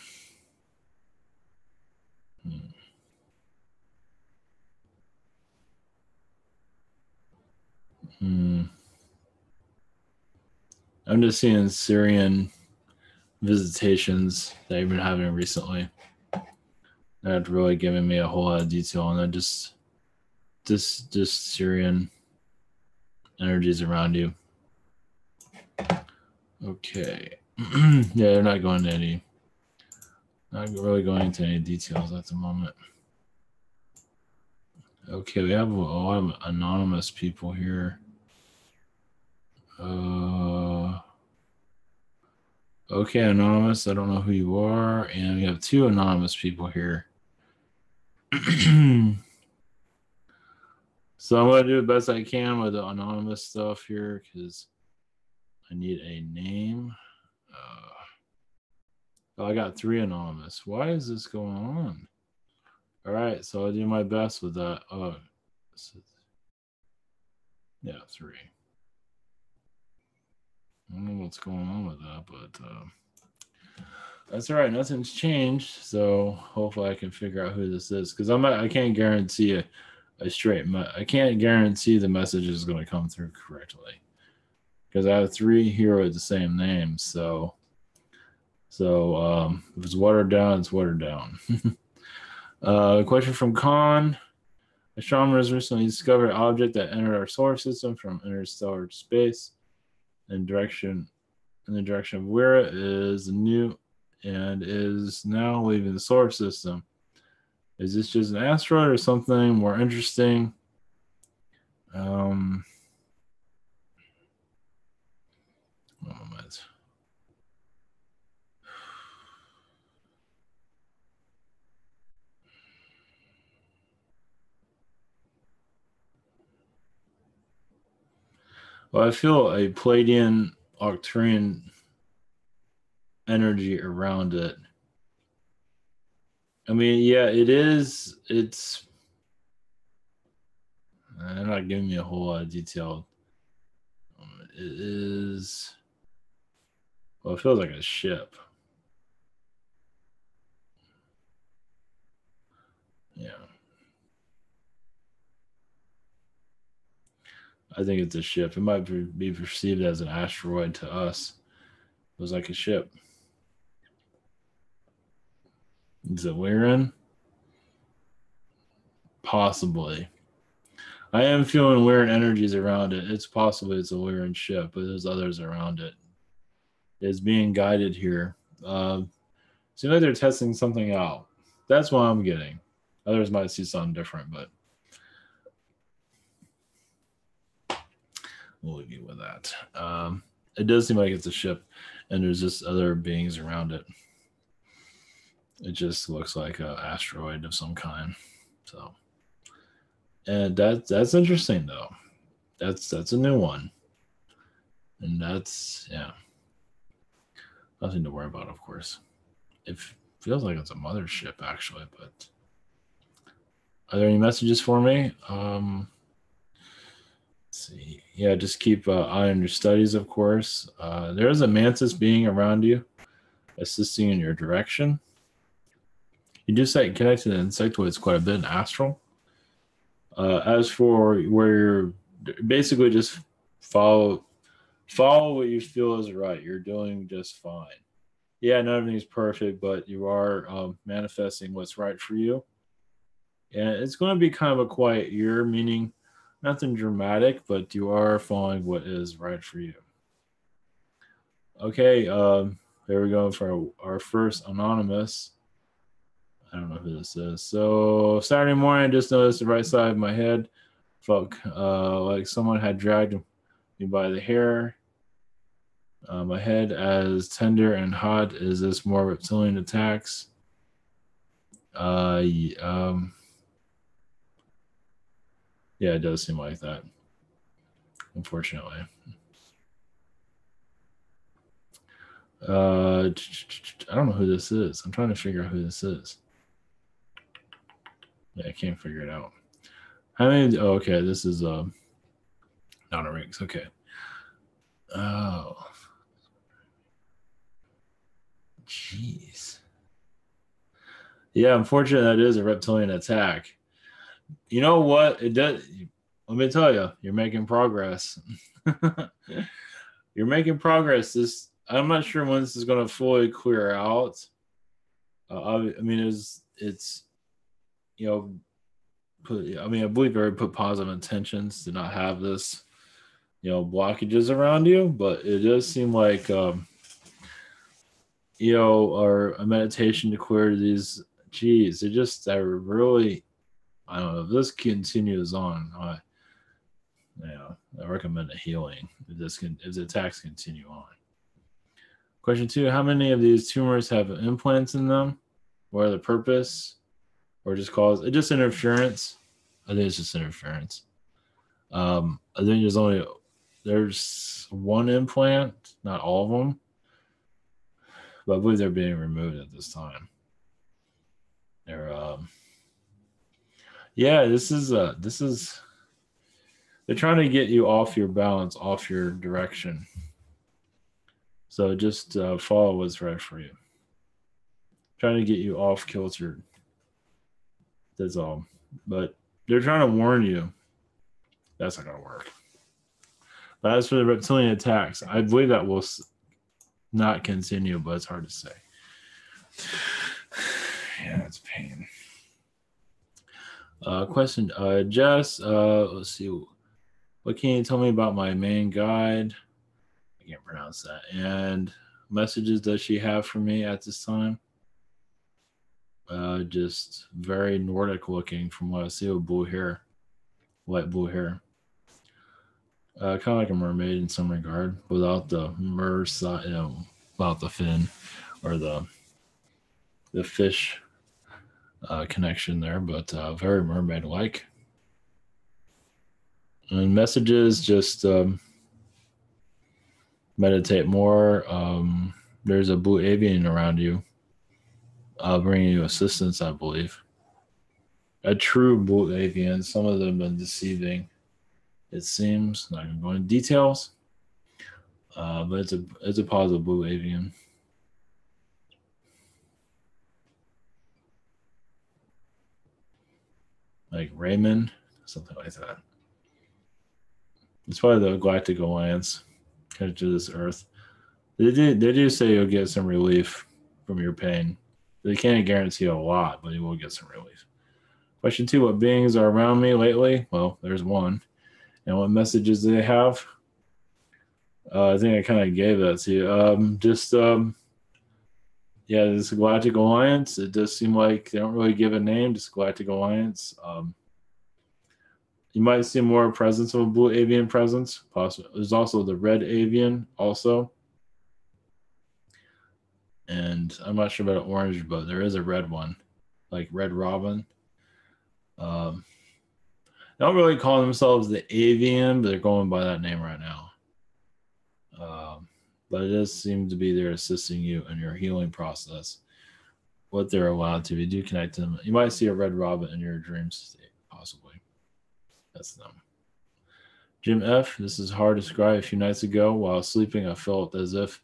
just seeing Syrian visitations that I've been having recently. Not really giving me a whole lot of detail on that. Just Syrian energies around you. Okay. Yeah, they're not going to not really going into any details at the moment. Okay, we have a lot of anonymous people here. Okay, anonymous. I don't know who you are, and we have 2 anonymous people here. So I'm gonna do the best I can with the anonymous stuff here because I need a name. I got 3 anonymous. Why is this going on? All right, so I'll do my best with that. Yeah, 3. I don't know what's going on with that, but that's all right. Nothing's changed, so hopefully I can figure out who this is because I can't guarantee a straight. I can't guarantee the message is going to come through correctly because I have 3 here with the same name. So if it's watered down, it's watered down. Question from Khan. Astronomers recently discovered an object that entered our solar system from interstellar space in the direction of where it is new and is now leaving the solar system. Is this just an asteroid or something more interesting? Well, I feel a Pleiadian Arcturian energy around it. I mean, yeah, it is. It's. They're not giving me a whole lot of detail. It is. Well, it feels like a ship. Yeah. I think it's a ship. It might be perceived as an asteroid to us. It was like a ship. Is it Lyran? Possibly. I am feeling weird energies around it. It's possible it's a Lyran ship, but there's others around it. It's being guided here. Seems like they're testing something out. That's what I'm getting. Others might see something different, but we'll leave you with that. it does seem like it's a ship, and there's just other beings around it. It just looks like an asteroid of some kind. So, and that's interesting though. That's a new one, and that's nothing to worry about, of course. It feels like it's a mothership actually, but are there any messages for me? Let's see. Yeah, just keep eye on your studies, of course. There is a mantis being around you, assisting in your direction. You do say connect to the insectoids quite a bit in astral. As for where you're basically just follow what you feel is right. You're doing just fine. Yeah, not everything's perfect, but you are manifesting what's right for you. And it's going to be kind of a quiet year, meaning nothing dramatic, but you are following what is right for you. Okay, there we go for our first anonymous. I don't know who this is. So Saturday morning, I just noticed the right side of my head felt like someone had dragged me by the hair. My head as tender and hot. Is this more reptilian attacks? Yeah, it does seem like that, unfortunately. I don't know who this is. I'm trying to figure out who this is. Yeah, I can't figure it out. How many? Oh, okay, this is not a Riggs. Okay. Oh, jeez. Yeah, unfortunately, that is a reptilian attack. You know what? It does. Let me tell you, you're making progress. You're making progress. I'm not sure when this is going to fully clear out. I mean, it's I believe you already put positive intentions to not have this, blockages around you, but it does seem like, or a meditation to clear these. Geez, it just, I really, I don't know if this continues on. I recommend a healing if the attacks continue on. Question 2: how many of these tumors have implants in them? What are the purpose? Or just cause it just interference? I think it's just interference. I think there's one implant, not all of them, but I believe they're being removed at this time. They're this is they're trying to get you off your balance, off your direction. So just follow what's right for you. Trying to get you off kilter. That's all. But they're trying to warn you. That's not going to work. But as for the reptilian attacks, I believe that will not continue, but it's hard to say. Yeah, it's pain. Question, Jess, let's see. What can you tell me about my main guide? I can't pronounce that. And messages does she have for me at this time? Just very Nordic looking from what I see with blue hair, light blue hair. Kind of like a mermaid in some regard, without the without the fin or the fish connection there, but very mermaid-like. And messages, just meditate more. There's a blue avian around you, bringing you assistance, I believe. A true blue avian. Some of them have been deceiving, it seems. Not going to go into details, but it's a positive blue avian. Like Raymond, something like that. It's probably the Galactic Alliance headed to this Earth. They do say you'll get some relief from your pain. They can't guarantee a lot, but you will get some relief. Question 2: what beings are around me lately? Well, there's one. And what messages do they have? I think I kind of gave that to you. This Galactic Alliance. It does seem like they don't really give a name. Just Galactic Alliance. You might see more presence of a blue avian presence. Possible. There's also the red avian also. And I'm not sure about an orange, but there is a red one, like red robin. They don't really call themselves the avian, but they're going by that name right now. But it does seem to be there assisting you in your healing process. What they're allowed to. You do connect to them. You might see a red robin in your dream state, possibly. That's them. Jim F. This is hard to describe. A few nights ago, while sleeping, I felt as if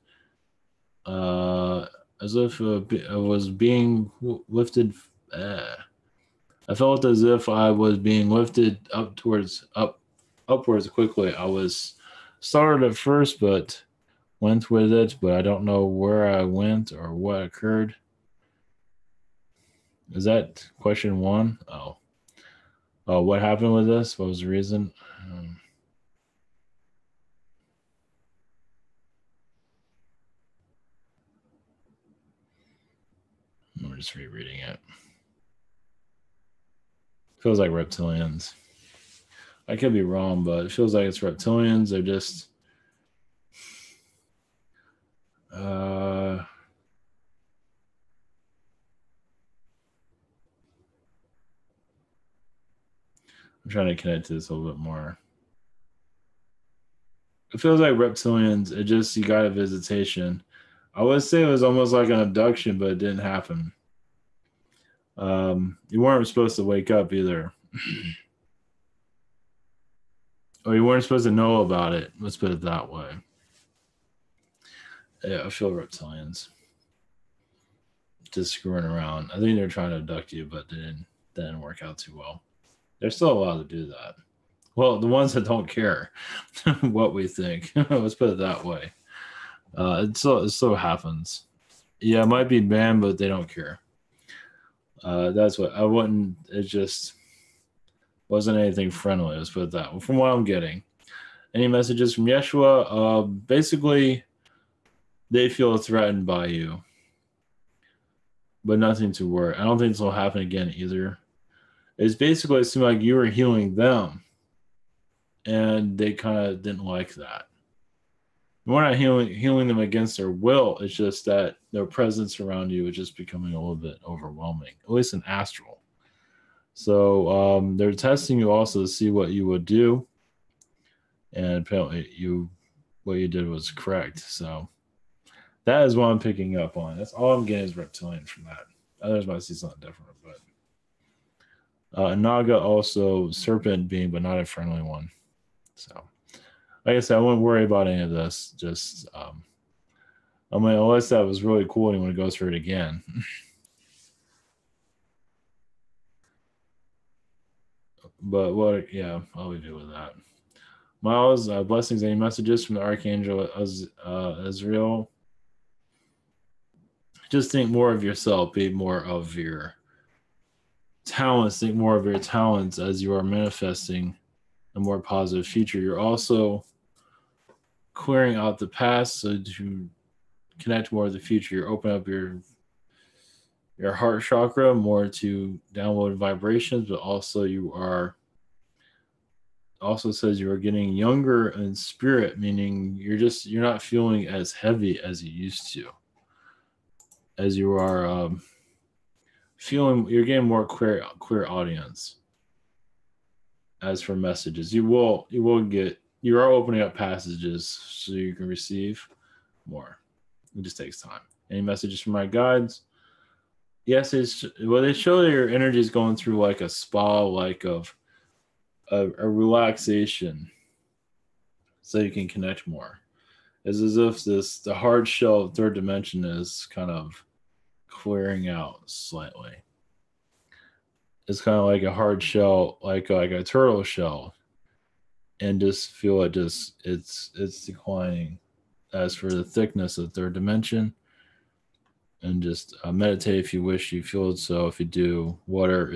I was being lifted. I felt as if I was being lifted upwards quickly. I was startled at first, but went with it. But I don't know where I went or what occurred. Is that question one? Oh, what happened with this? What was the reason? I'm just rereading it. Feels like reptilians. I could be wrong, but it feels like it's reptilians. They're just I'm trying to connect to this a little bit more. It feels like reptilians. It just, you got a visitation. I would say it was almost like an abduction, but it didn't happen. You weren't supposed to wake up either. Or you weren't supposed to know about it. Let's put it that way. Yeah, I feel reptilians. Just screwing around. I think they're trying to abduct you, but didn't work out too well. They're still allowed to do that. Well, the ones that don't care what we think. Let's put it that way. It so happens. Yeah, it might be banned, but they don't care. That's what I wouldn't. It just wasn't anything friendly. Let's put it that way. From what I'm getting. Any messages from Yeshua? Basically, they feel threatened by you, but nothing to worry. I don't think this will happen again either. It's basically, it seemed like you were healing them, and they kind of didn't like that. We're not healing them against their will. It's just that their presence around you is just becoming a little bit overwhelming, at least in astral. So they're testing you also to see what you would do, and apparently what you did was correct. So that is what I'm picking up on. That's all I'm getting is reptilian from that. Others might see something different, but Naga also serpent being, but not a friendly one. So. Like I said, I wouldn't worry about any of this. Just, I mean, unless that was really cool and you want to go through it again. But what? Yeah, I'll leave you with that. Miles, blessings. Any messages from the Archangel Azrael? Just think more of yourself. Be more of your talents. Think more of your talents as you are manifesting a more positive future. You're also clearing out the past so to connect more with the future. You're opening up your heart chakra more to download vibrations, but also says you are getting younger in spirit, meaning you're not feeling as heavy as you used to, as you are feeling. You're getting more clear audience. As for messages, you are opening up passages so you can receive more. It just takes time. Any messages from my guides? Yes, they show that your energy is going through like a spa, like of a relaxation, so you can connect more. It's as if the hard shell of third dimension is kind of clearing out slightly. It's kind of like a hard shell, like a turtle shell, and just feel it it's declining. As for the thickness of third dimension, and just meditate if you wish. You feel it. So if you do, water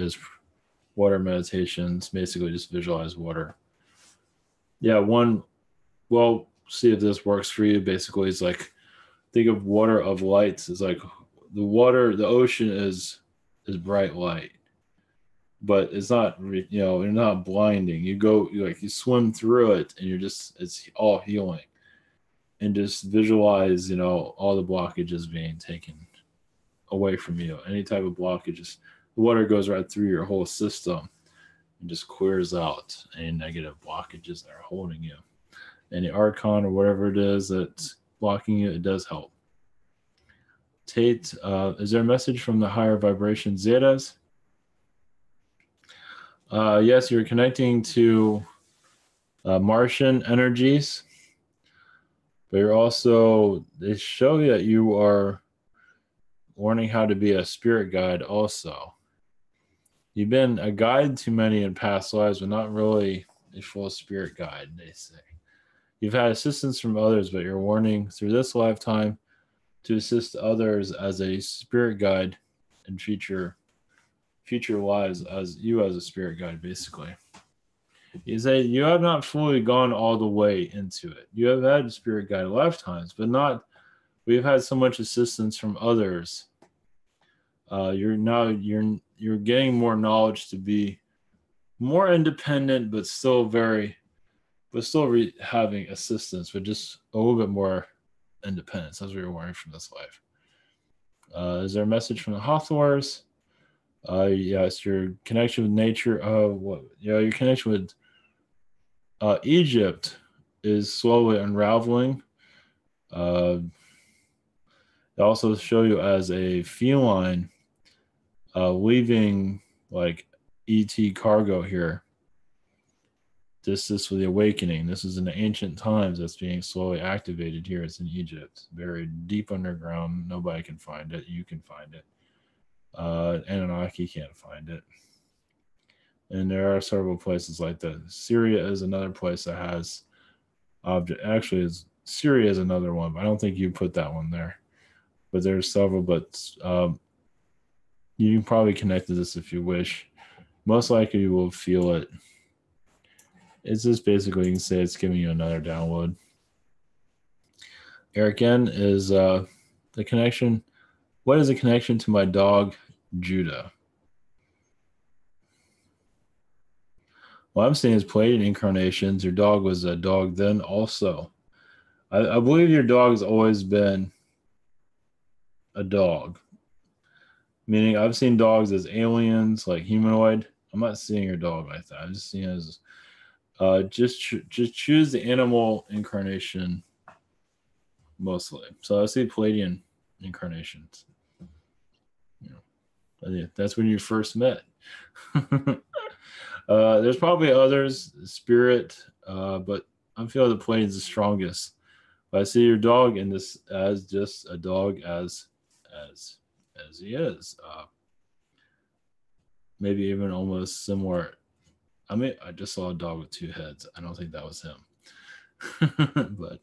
meditations. Basically, just visualize water. Yeah, well, see if this works for you. Basically, it's like, think of water of lights. It's like the ocean is bright light, but it's not, you're not blinding. You swim through it, and it's all healing. And just visualize, all the blockages being taken away from you. Any type of blockages, the water goes right through your whole system and just clears out any negative blockages that are holding you. Any archon or whatever it is that's blocking you, it does help. Tate, is there a message from the higher vibration zetas? Yes, you're connecting to Martian energies, but they show you that you are learning how to be a spirit guide also. You've been a guide to many in past lives, but not really a full spirit guide, they say. You've had assistance from others, but you're learning through this lifetime to assist others as a spirit guide in future lives as a spirit guide, basically. You say you have not fully gone all the way into it. You have had spirit guide lifetimes, but not. We've had so much assistance from others. You're getting more knowledge to be more independent, but still having assistance, but just a little bit more independence. That's what you're learning from this life. Is there a message from the Hathors? Yes, your connection with nature. Your connection with Egypt is slowly unraveling. They also show you as a feline leaving like ET cargo here. This is for the awakening. This is in the ancient times that's being slowly activated here. It's in Egypt, buried deep underground. Nobody can find it. You can find it. Anunnaki can't find it. And there are several places like that. Syria is another place that has object. Actually, Syria is another one, but I don't think you put that one there. But there's several, but you can probably connect to this if you wish. Most likely you will feel it. It's just basically, you can say it's giving you another download. Eric N is the connection. What is the connection to my dog, Judah? Well, I'm saying is Pleiadian incarnations. Your dog was a dog then also. I believe your dog has always been a dog. Meaning I've seen dogs as aliens, like humanoid. I'm not seeing your dog like that. I'm just seeing it as just choose the animal incarnation mostly. So I see Pleiadian incarnations. That's when you first met. There's probably others, spirit, but I'm feeling the Pleiadian's the strongest. But I see your dog in this as just a dog as he is. Maybe even almost similar. I mean, I just saw a dog with two heads. I don't think that was him. But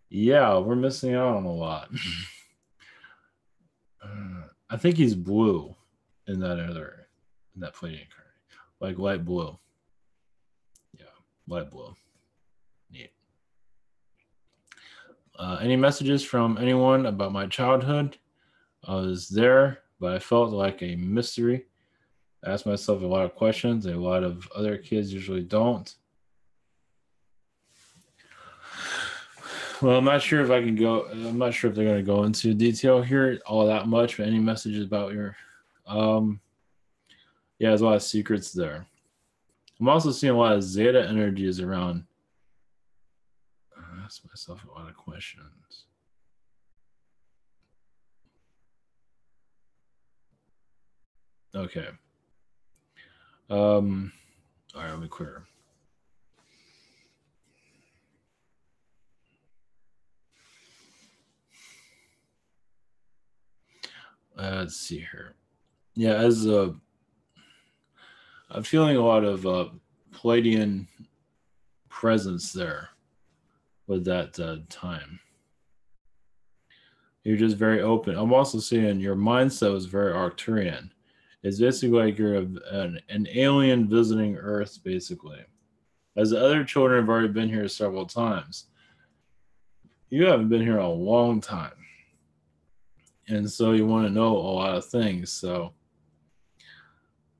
yeah, we're missing out on a lot. I think he's blue in that Pleiadian card. Like light blue. Yeah, light blue. Neat. Any messages from anyone about my childhood? I was there, but I felt like a mystery. I asked myself a lot of questions, and a lot of other kids usually don't. Well, I'm not sure if I can go. I'm not sure if they're going to go into detail here all that much, but any messages about your. Yeah, there's a lot of secrets there. I'm also seeing a lot of Zeta energies around. I asked myself a lot of questions. Okay. All right, let me clear. Let's see here. Yeah, I'm feeling a lot of Pleiadian presence there with that time. You're just very open. I'm also seeing your mindset was very Arcturian. It's basically like you're an alien visiting Earth, basically. As the other children have already been here several times, you haven't been here a long time. And so you want to know a lot of things. So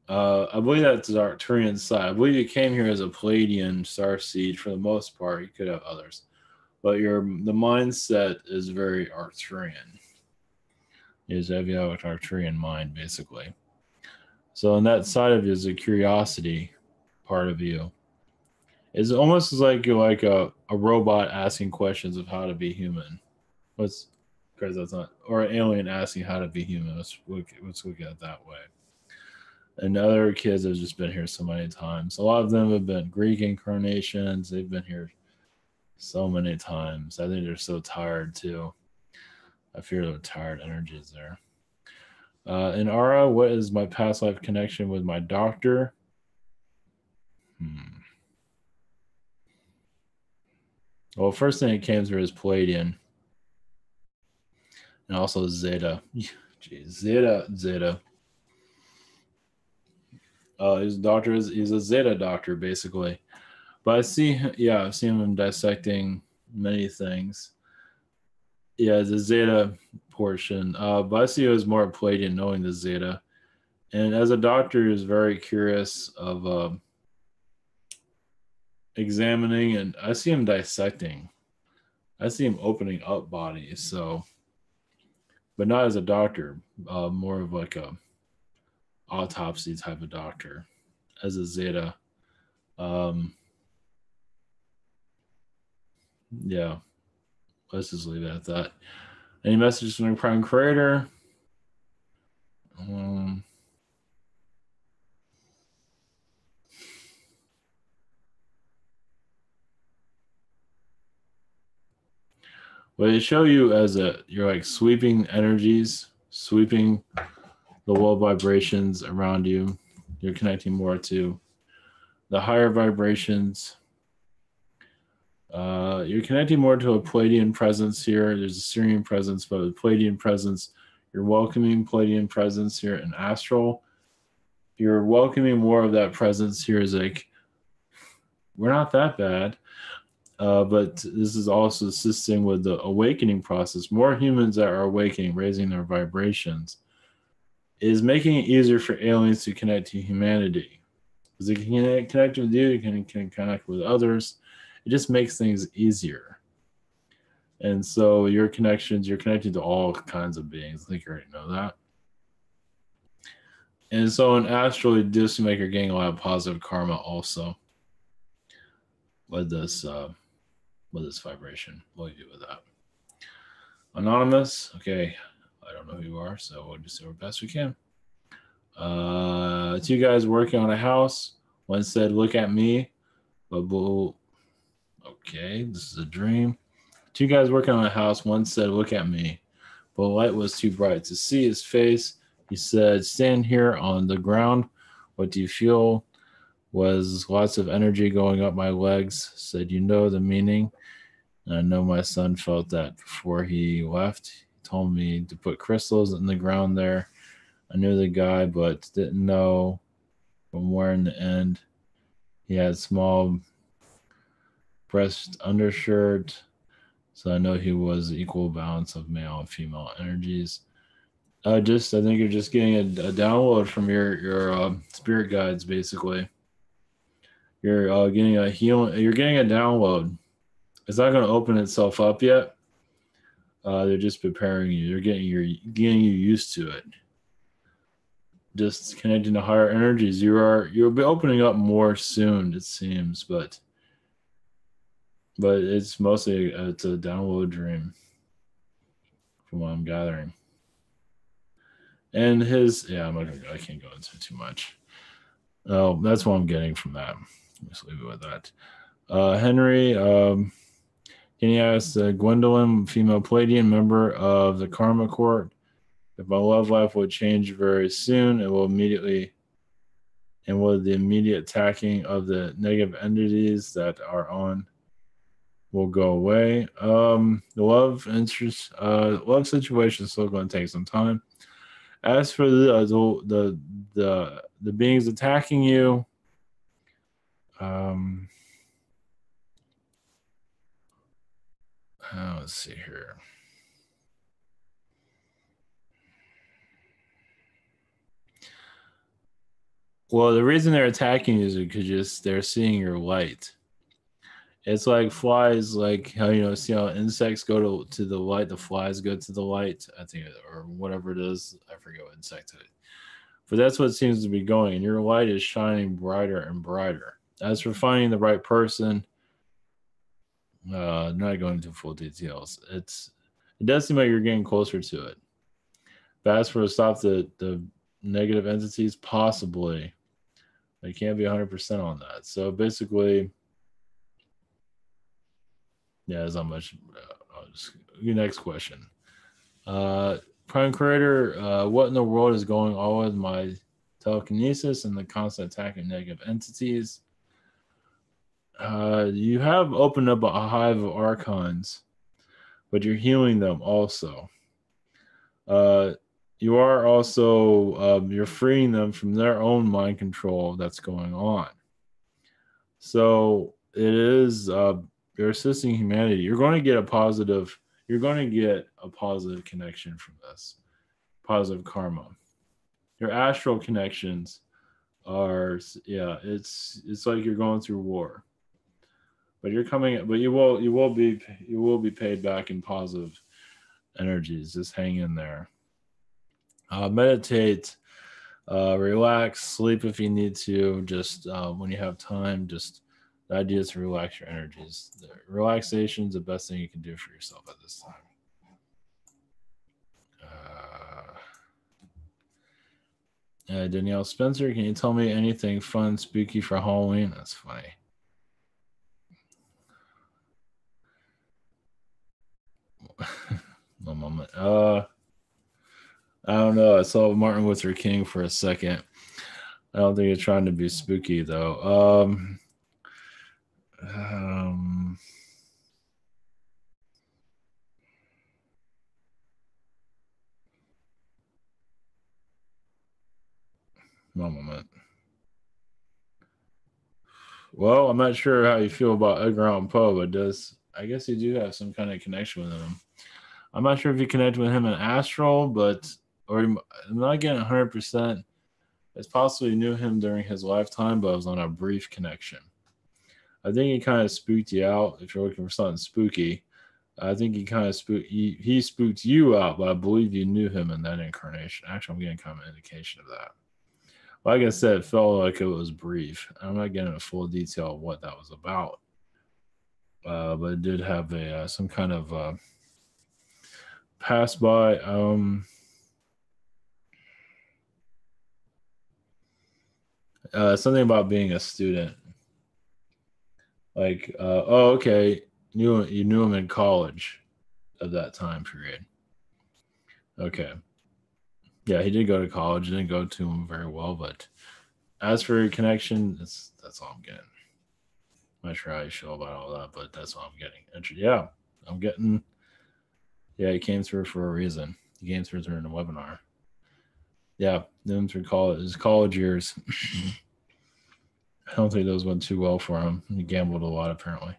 I believe that's the Arcturian side. I believe you came here as a Palladian starseed for the most part. You could have others, but the mindset is very Arcturian. Is have you have an Arcturian mind basically. So on that side of you is a curiosity part of you. It's almost like you're like a robot asking questions of how to be human. What's because that's not or an alien asking how to be human. Let's look at it that way. And other kids have just been here so many times. A lot of them have been Greek incarnations. They've been here so many times. I think they're so tired too. I fear the tired energies there. In Ara, what is my past life connection with my doctor? Well, first thing that came through is Palladian. And also Zeta. Jeez, Zeta. His doctor he's a Zeta doctor, basically. But I've seen him dissecting many things. Yeah, the Zeta portion. But I see it as more Palladian knowing the Zeta. And as a doctor, is very curious of examining, and I see him dissecting. I see him opening up bodies. So, but not as a doctor. More of like a autopsy type of doctor. As a Zeta. Yeah, let's just leave it at that. Any messages from the Prime Creator? Well, they show you as you're like sweeping energies, sweeping the world vibrations around you. You're connecting more to the higher vibrations. You're connecting more to a Palladian presence here. There's a Sirian presence, but with Palladian presence, you're welcoming Palladian presence here in astral. You're welcoming more of that presence here as like, we're not that bad. But this is also assisting with the awakening process. More humans that are awakening, raising their vibrations, is making it easier for aliens to connect to humanity. Because they can connect with you, can connect with others. It just makes things easier. And so your connections, you're connected to all kinds of beings. I think you already know that. And so in astral, this make you're getting a lot of positive karma also with this vibration. We'll leave you with that. Anonymous, okay. I don't know who you are, so we'll just do our best we can. Two guys working on a house. One said, "Look at me," but okay, this is a dream. Two guys working on a house. One said, "Look at me," but the light was too bright to see his face. He said, "Stand here on the ground. What do you feel?" Was lots of energy going up my legs. Said, "You know the meaning." And I know my son felt that before he left. He told me to put crystals in the ground there. I knew the guy, but didn't know from where in the end. He had small breast undershirt, so I know he was equal balance of male and female energies. I think you're just getting a download from your spirit guides, basically. You're getting a healing. You're getting a download. It's not going to open itself up yet. They're just preparing you. They're getting you used to it. Just connecting to higher energies. You'll be opening up more soon, it seems, but it's mostly it's a download dream, from what I'm gathering. And I can't go into too much. Oh, that's what I'm getting from that. Just leave it with that. Henry, can you ask Gwendolyn, female Palladian member of the Karma Court, if my love life will change very soon, it will immediately, and with the immediate attacking of the negative entities that are on will go away. The love situation is still going to take some time. As for the beings attacking you, let's see here. Well, the reason they're attacking you is because they're seeing your light. It's like flies, like how see how insects go to the light, the flies go to the light. I think, or whatever it is. I forget what insect it is. But that's what seems to be going. And your light is shining brighter and brighter. As for finding the right person, not going into full details. It does seem like you're getting closer to it. But as for to stop the negative entities, possibly. I can't be 100% on that. So basically, yeah, there's not much. Your next question. Prime Creator, what in the world is going on with my telekinesis and the constant attack of negative entities? You have opened up a hive of archons, but you're healing them also. Uh, you are also you're freeing them from their own mind control that's going on. So it is you're assisting humanity. You're going to get a positive. You're going to get a positive connection from this, positive karma. Your astral connections are it's like you're going through war, but you're coming. But you will be paid back in positive energies. Just hang in there. Meditate, relax, sleep if you need to. Just when you have time, just the idea is to relax your energies. Relaxation is the best thing you can do for yourself at this time. Danielle Spencer, can you tell me anything fun, spooky for Halloween? That's funny. One moment. I don't know. I saw Martin Luther King for a second. I don't think he's trying to be spooky though. One moment. Well, I'm not sure how you feel about Edgar Allan Poe, but I guess you do have some kind of connection with him. I'm not sure if you connect with him in astral, or I'm not getting 100%. It's possible you knew him during his lifetime, but it was on a brief connection. I think he kind of spooked you out if you're looking for something spooky. I think he kind of he spooked you out, but I believe you knew him in that incarnation. Actually, I'm getting kind of an indication of that. Like I said, it felt like it was brief. I'm not getting a full detail of what that was about, but it did have some kind of pass by. Something about being a student. Like, oh, okay, you knew him in college of that time period. Okay, yeah, he did go to college. Didn't go to him very well, but as for your connection, that's all I'm getting. I'm not sure how you feel about all that, but that's all I'm getting. Yeah, I'm getting. Yeah, he came through for a reason. He came through during the webinar. Yeah, knew him through his college years. I don't think those went too well for him. He gambled a lot, apparently.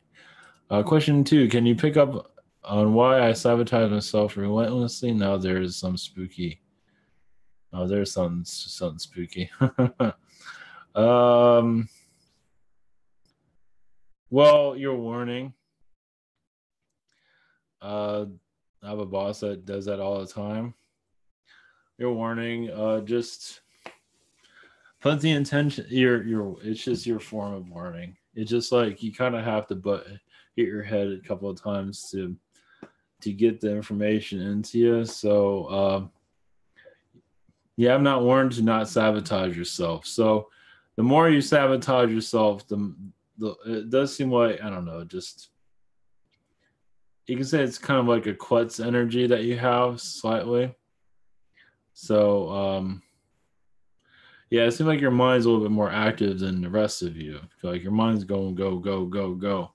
Question 2: can you pick up on why I sabotage myself relentlessly? Now there's some spooky. Oh, there's something spooky. Well, your warning. I have a boss that does that all the time. Your warning. Just put the intention. It's just your form of warning. It's just like you kind of have to hit your head a couple of times to get the information into you. So yeah, I'm not warned to not sabotage yourself. So the more you sabotage yourself, it does seem like, I don't know, just you can say it's kind of like a klutz energy that you have slightly. So yeah, it seems like your mind's a little bit more active than the rest of you. I feel like your mind's going go go go go,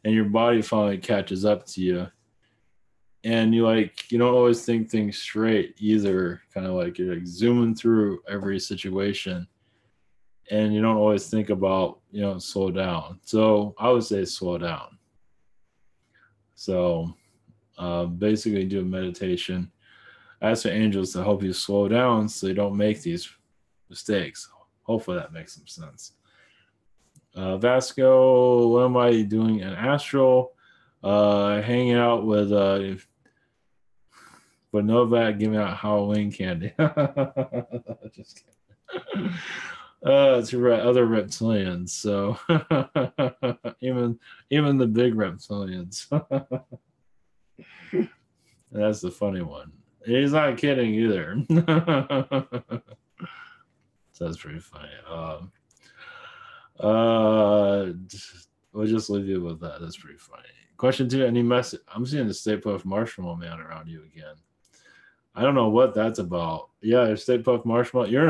and your body finally catches up to you. And you don't always think things straight either. Kind of like you're like zooming through every situation, and you don't always think about slow down. So I would say slow down. So basically, do a meditation. Ask the angels to help you slow down so you don't make these mistakes. Hopefully that makes some sense. Vasco, what am I doing in Astral? Hanging out with Novak, giving out Halloween candy. Just kidding. It's other reptilians. So even the big reptilians. That's the funny one. He's not kidding either. So that's pretty funny. We'll just leave you with that. That's pretty funny. Question 2, any message? I'm seeing the Stay Puft Marshmallow Man around you again. I don't know what that's about. Yeah, Stay Puft Marshmallow. You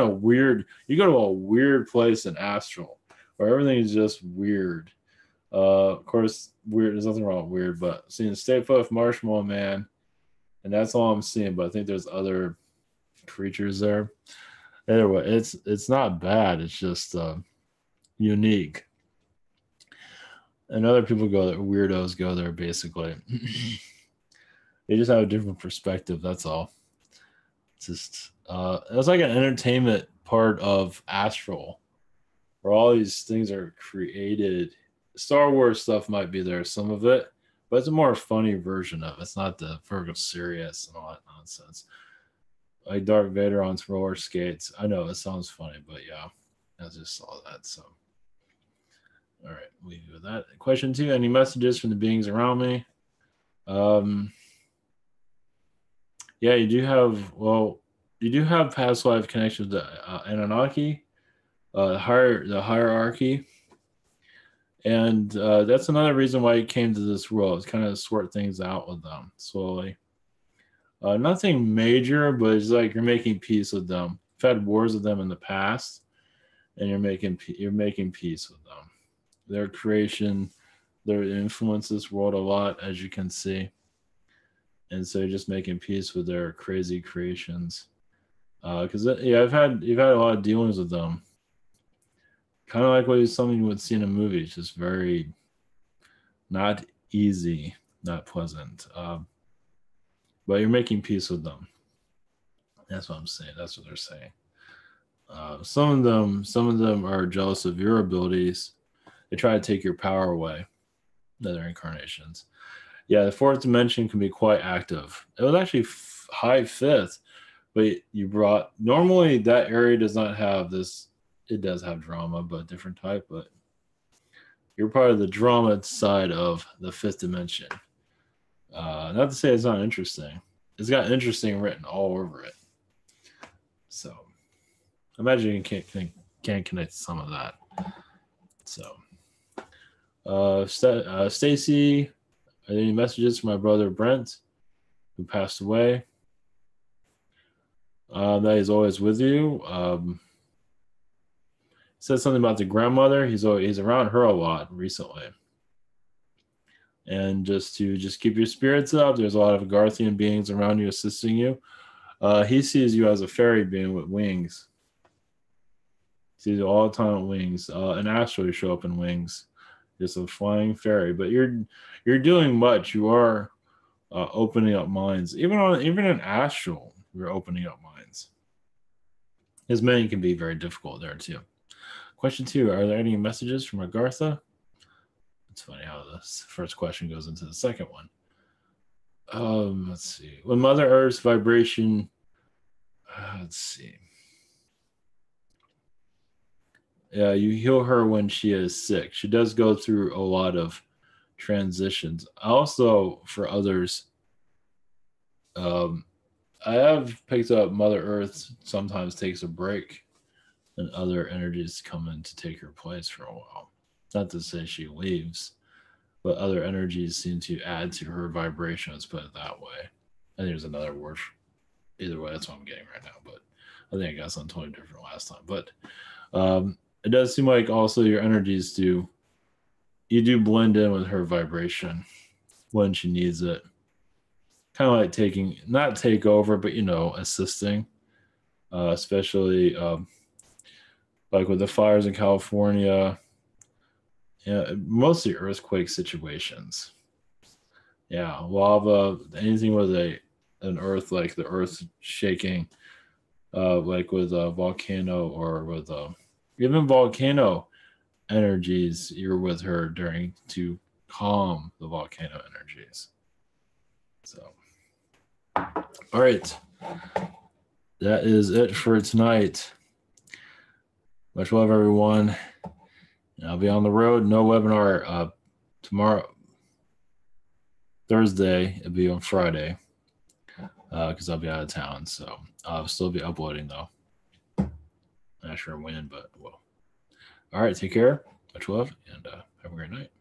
go to a weird place in Astral where everything is just weird. Of course, weird. There's nothing wrong with weird, but seeing Stay Puft Marshmallow Man, and that's all I'm seeing. But I think there's other creatures there. Anyway, it's not bad. It's just unique. And other people go there. Weirdos go there. Basically, they just have a different perspective. That's all. It's just it's like an entertainment part of Astral, where all these things are created. Star Wars stuff might be there, some of it, but it's a more funny version of it. It's not the Virgo serious and all that nonsense. Like Darth Vader on roller skates. I know it sounds funny, but yeah, I just saw that. So, all right, we do that. Question 2: any messages from the beings around me? Yeah, you do have past life connections to Anunnaki, the hierarchy. And that's another reason why you came to this world. It's kind of sort things out with them slowly. Nothing major, but it's like you're making peace with them. You've had wars with them in the past, and you're making peace with them. Their creation, their influence this world a lot, as you can see. And so you're just making peace with their crazy creations. Because you've had a lot of dealings with them. Kind of like something you would see in a movie. It's just very not easy, not pleasant. But you're making peace with them. That's what I'm saying. That's what they're saying. Some of them are jealous of your abilities. They try to take your power away. Other incarnations. Yeah, the fourth dimension can be quite active. It was actually high fifth, but normally that area does not have this. It does have drama, but different type. But you're part of the drama side of the fifth dimension. Not to say it's not interesting. It's got interesting written all over it. So imagine you can connect some of that. So Stacy, are there any messages from my brother Brent, who passed away? That he's always with you. Said something about the grandmother. He's around her a lot recently. And just keep your spirits up. There's a lot of Garthian beings around you assisting you. He sees you as a fairy being with wings. He sees you all the time with wings. And Astral, you show up in wings. Just a flying fairy. But you're doing much. You are opening up minds. Even in Astral, you're opening up minds. His many can be very difficult there too. Question 2, are there any messages from Agartha? It's funny how this first question goes into the second one. Let's see. When Mother Earth's vibration, let's see. Yeah, you heal her when she is sick. She does go through a lot of transitions. Also, for others, I have picked up Mother Earth sometimes takes a break and other energies come in to take her place for a while. Not to say she leaves, but other energies seem to add to her vibration, let's put it that way. I think there's another word. Either way, that's what I'm getting right now, but I think I got something totally different last time. But it does seem like also your energies you do blend in with her vibration when she needs it. Kind of like not take over, but assisting, especially like with the fires in California, mostly earthquake situations. Yeah, lava, anything with an earth, the earth shaking, like with a volcano or with Even volcano energies, you're with her during to calm the volcano energies. So, all right. That is it for tonight. Much love, everyone. I'll be on the road. No webinar tomorrow. Thursday. It'll be on Friday because I'll be out of town. So I'll still be uploading, though. Not sure when, but well. All right. Take care. Much love, and have a great night.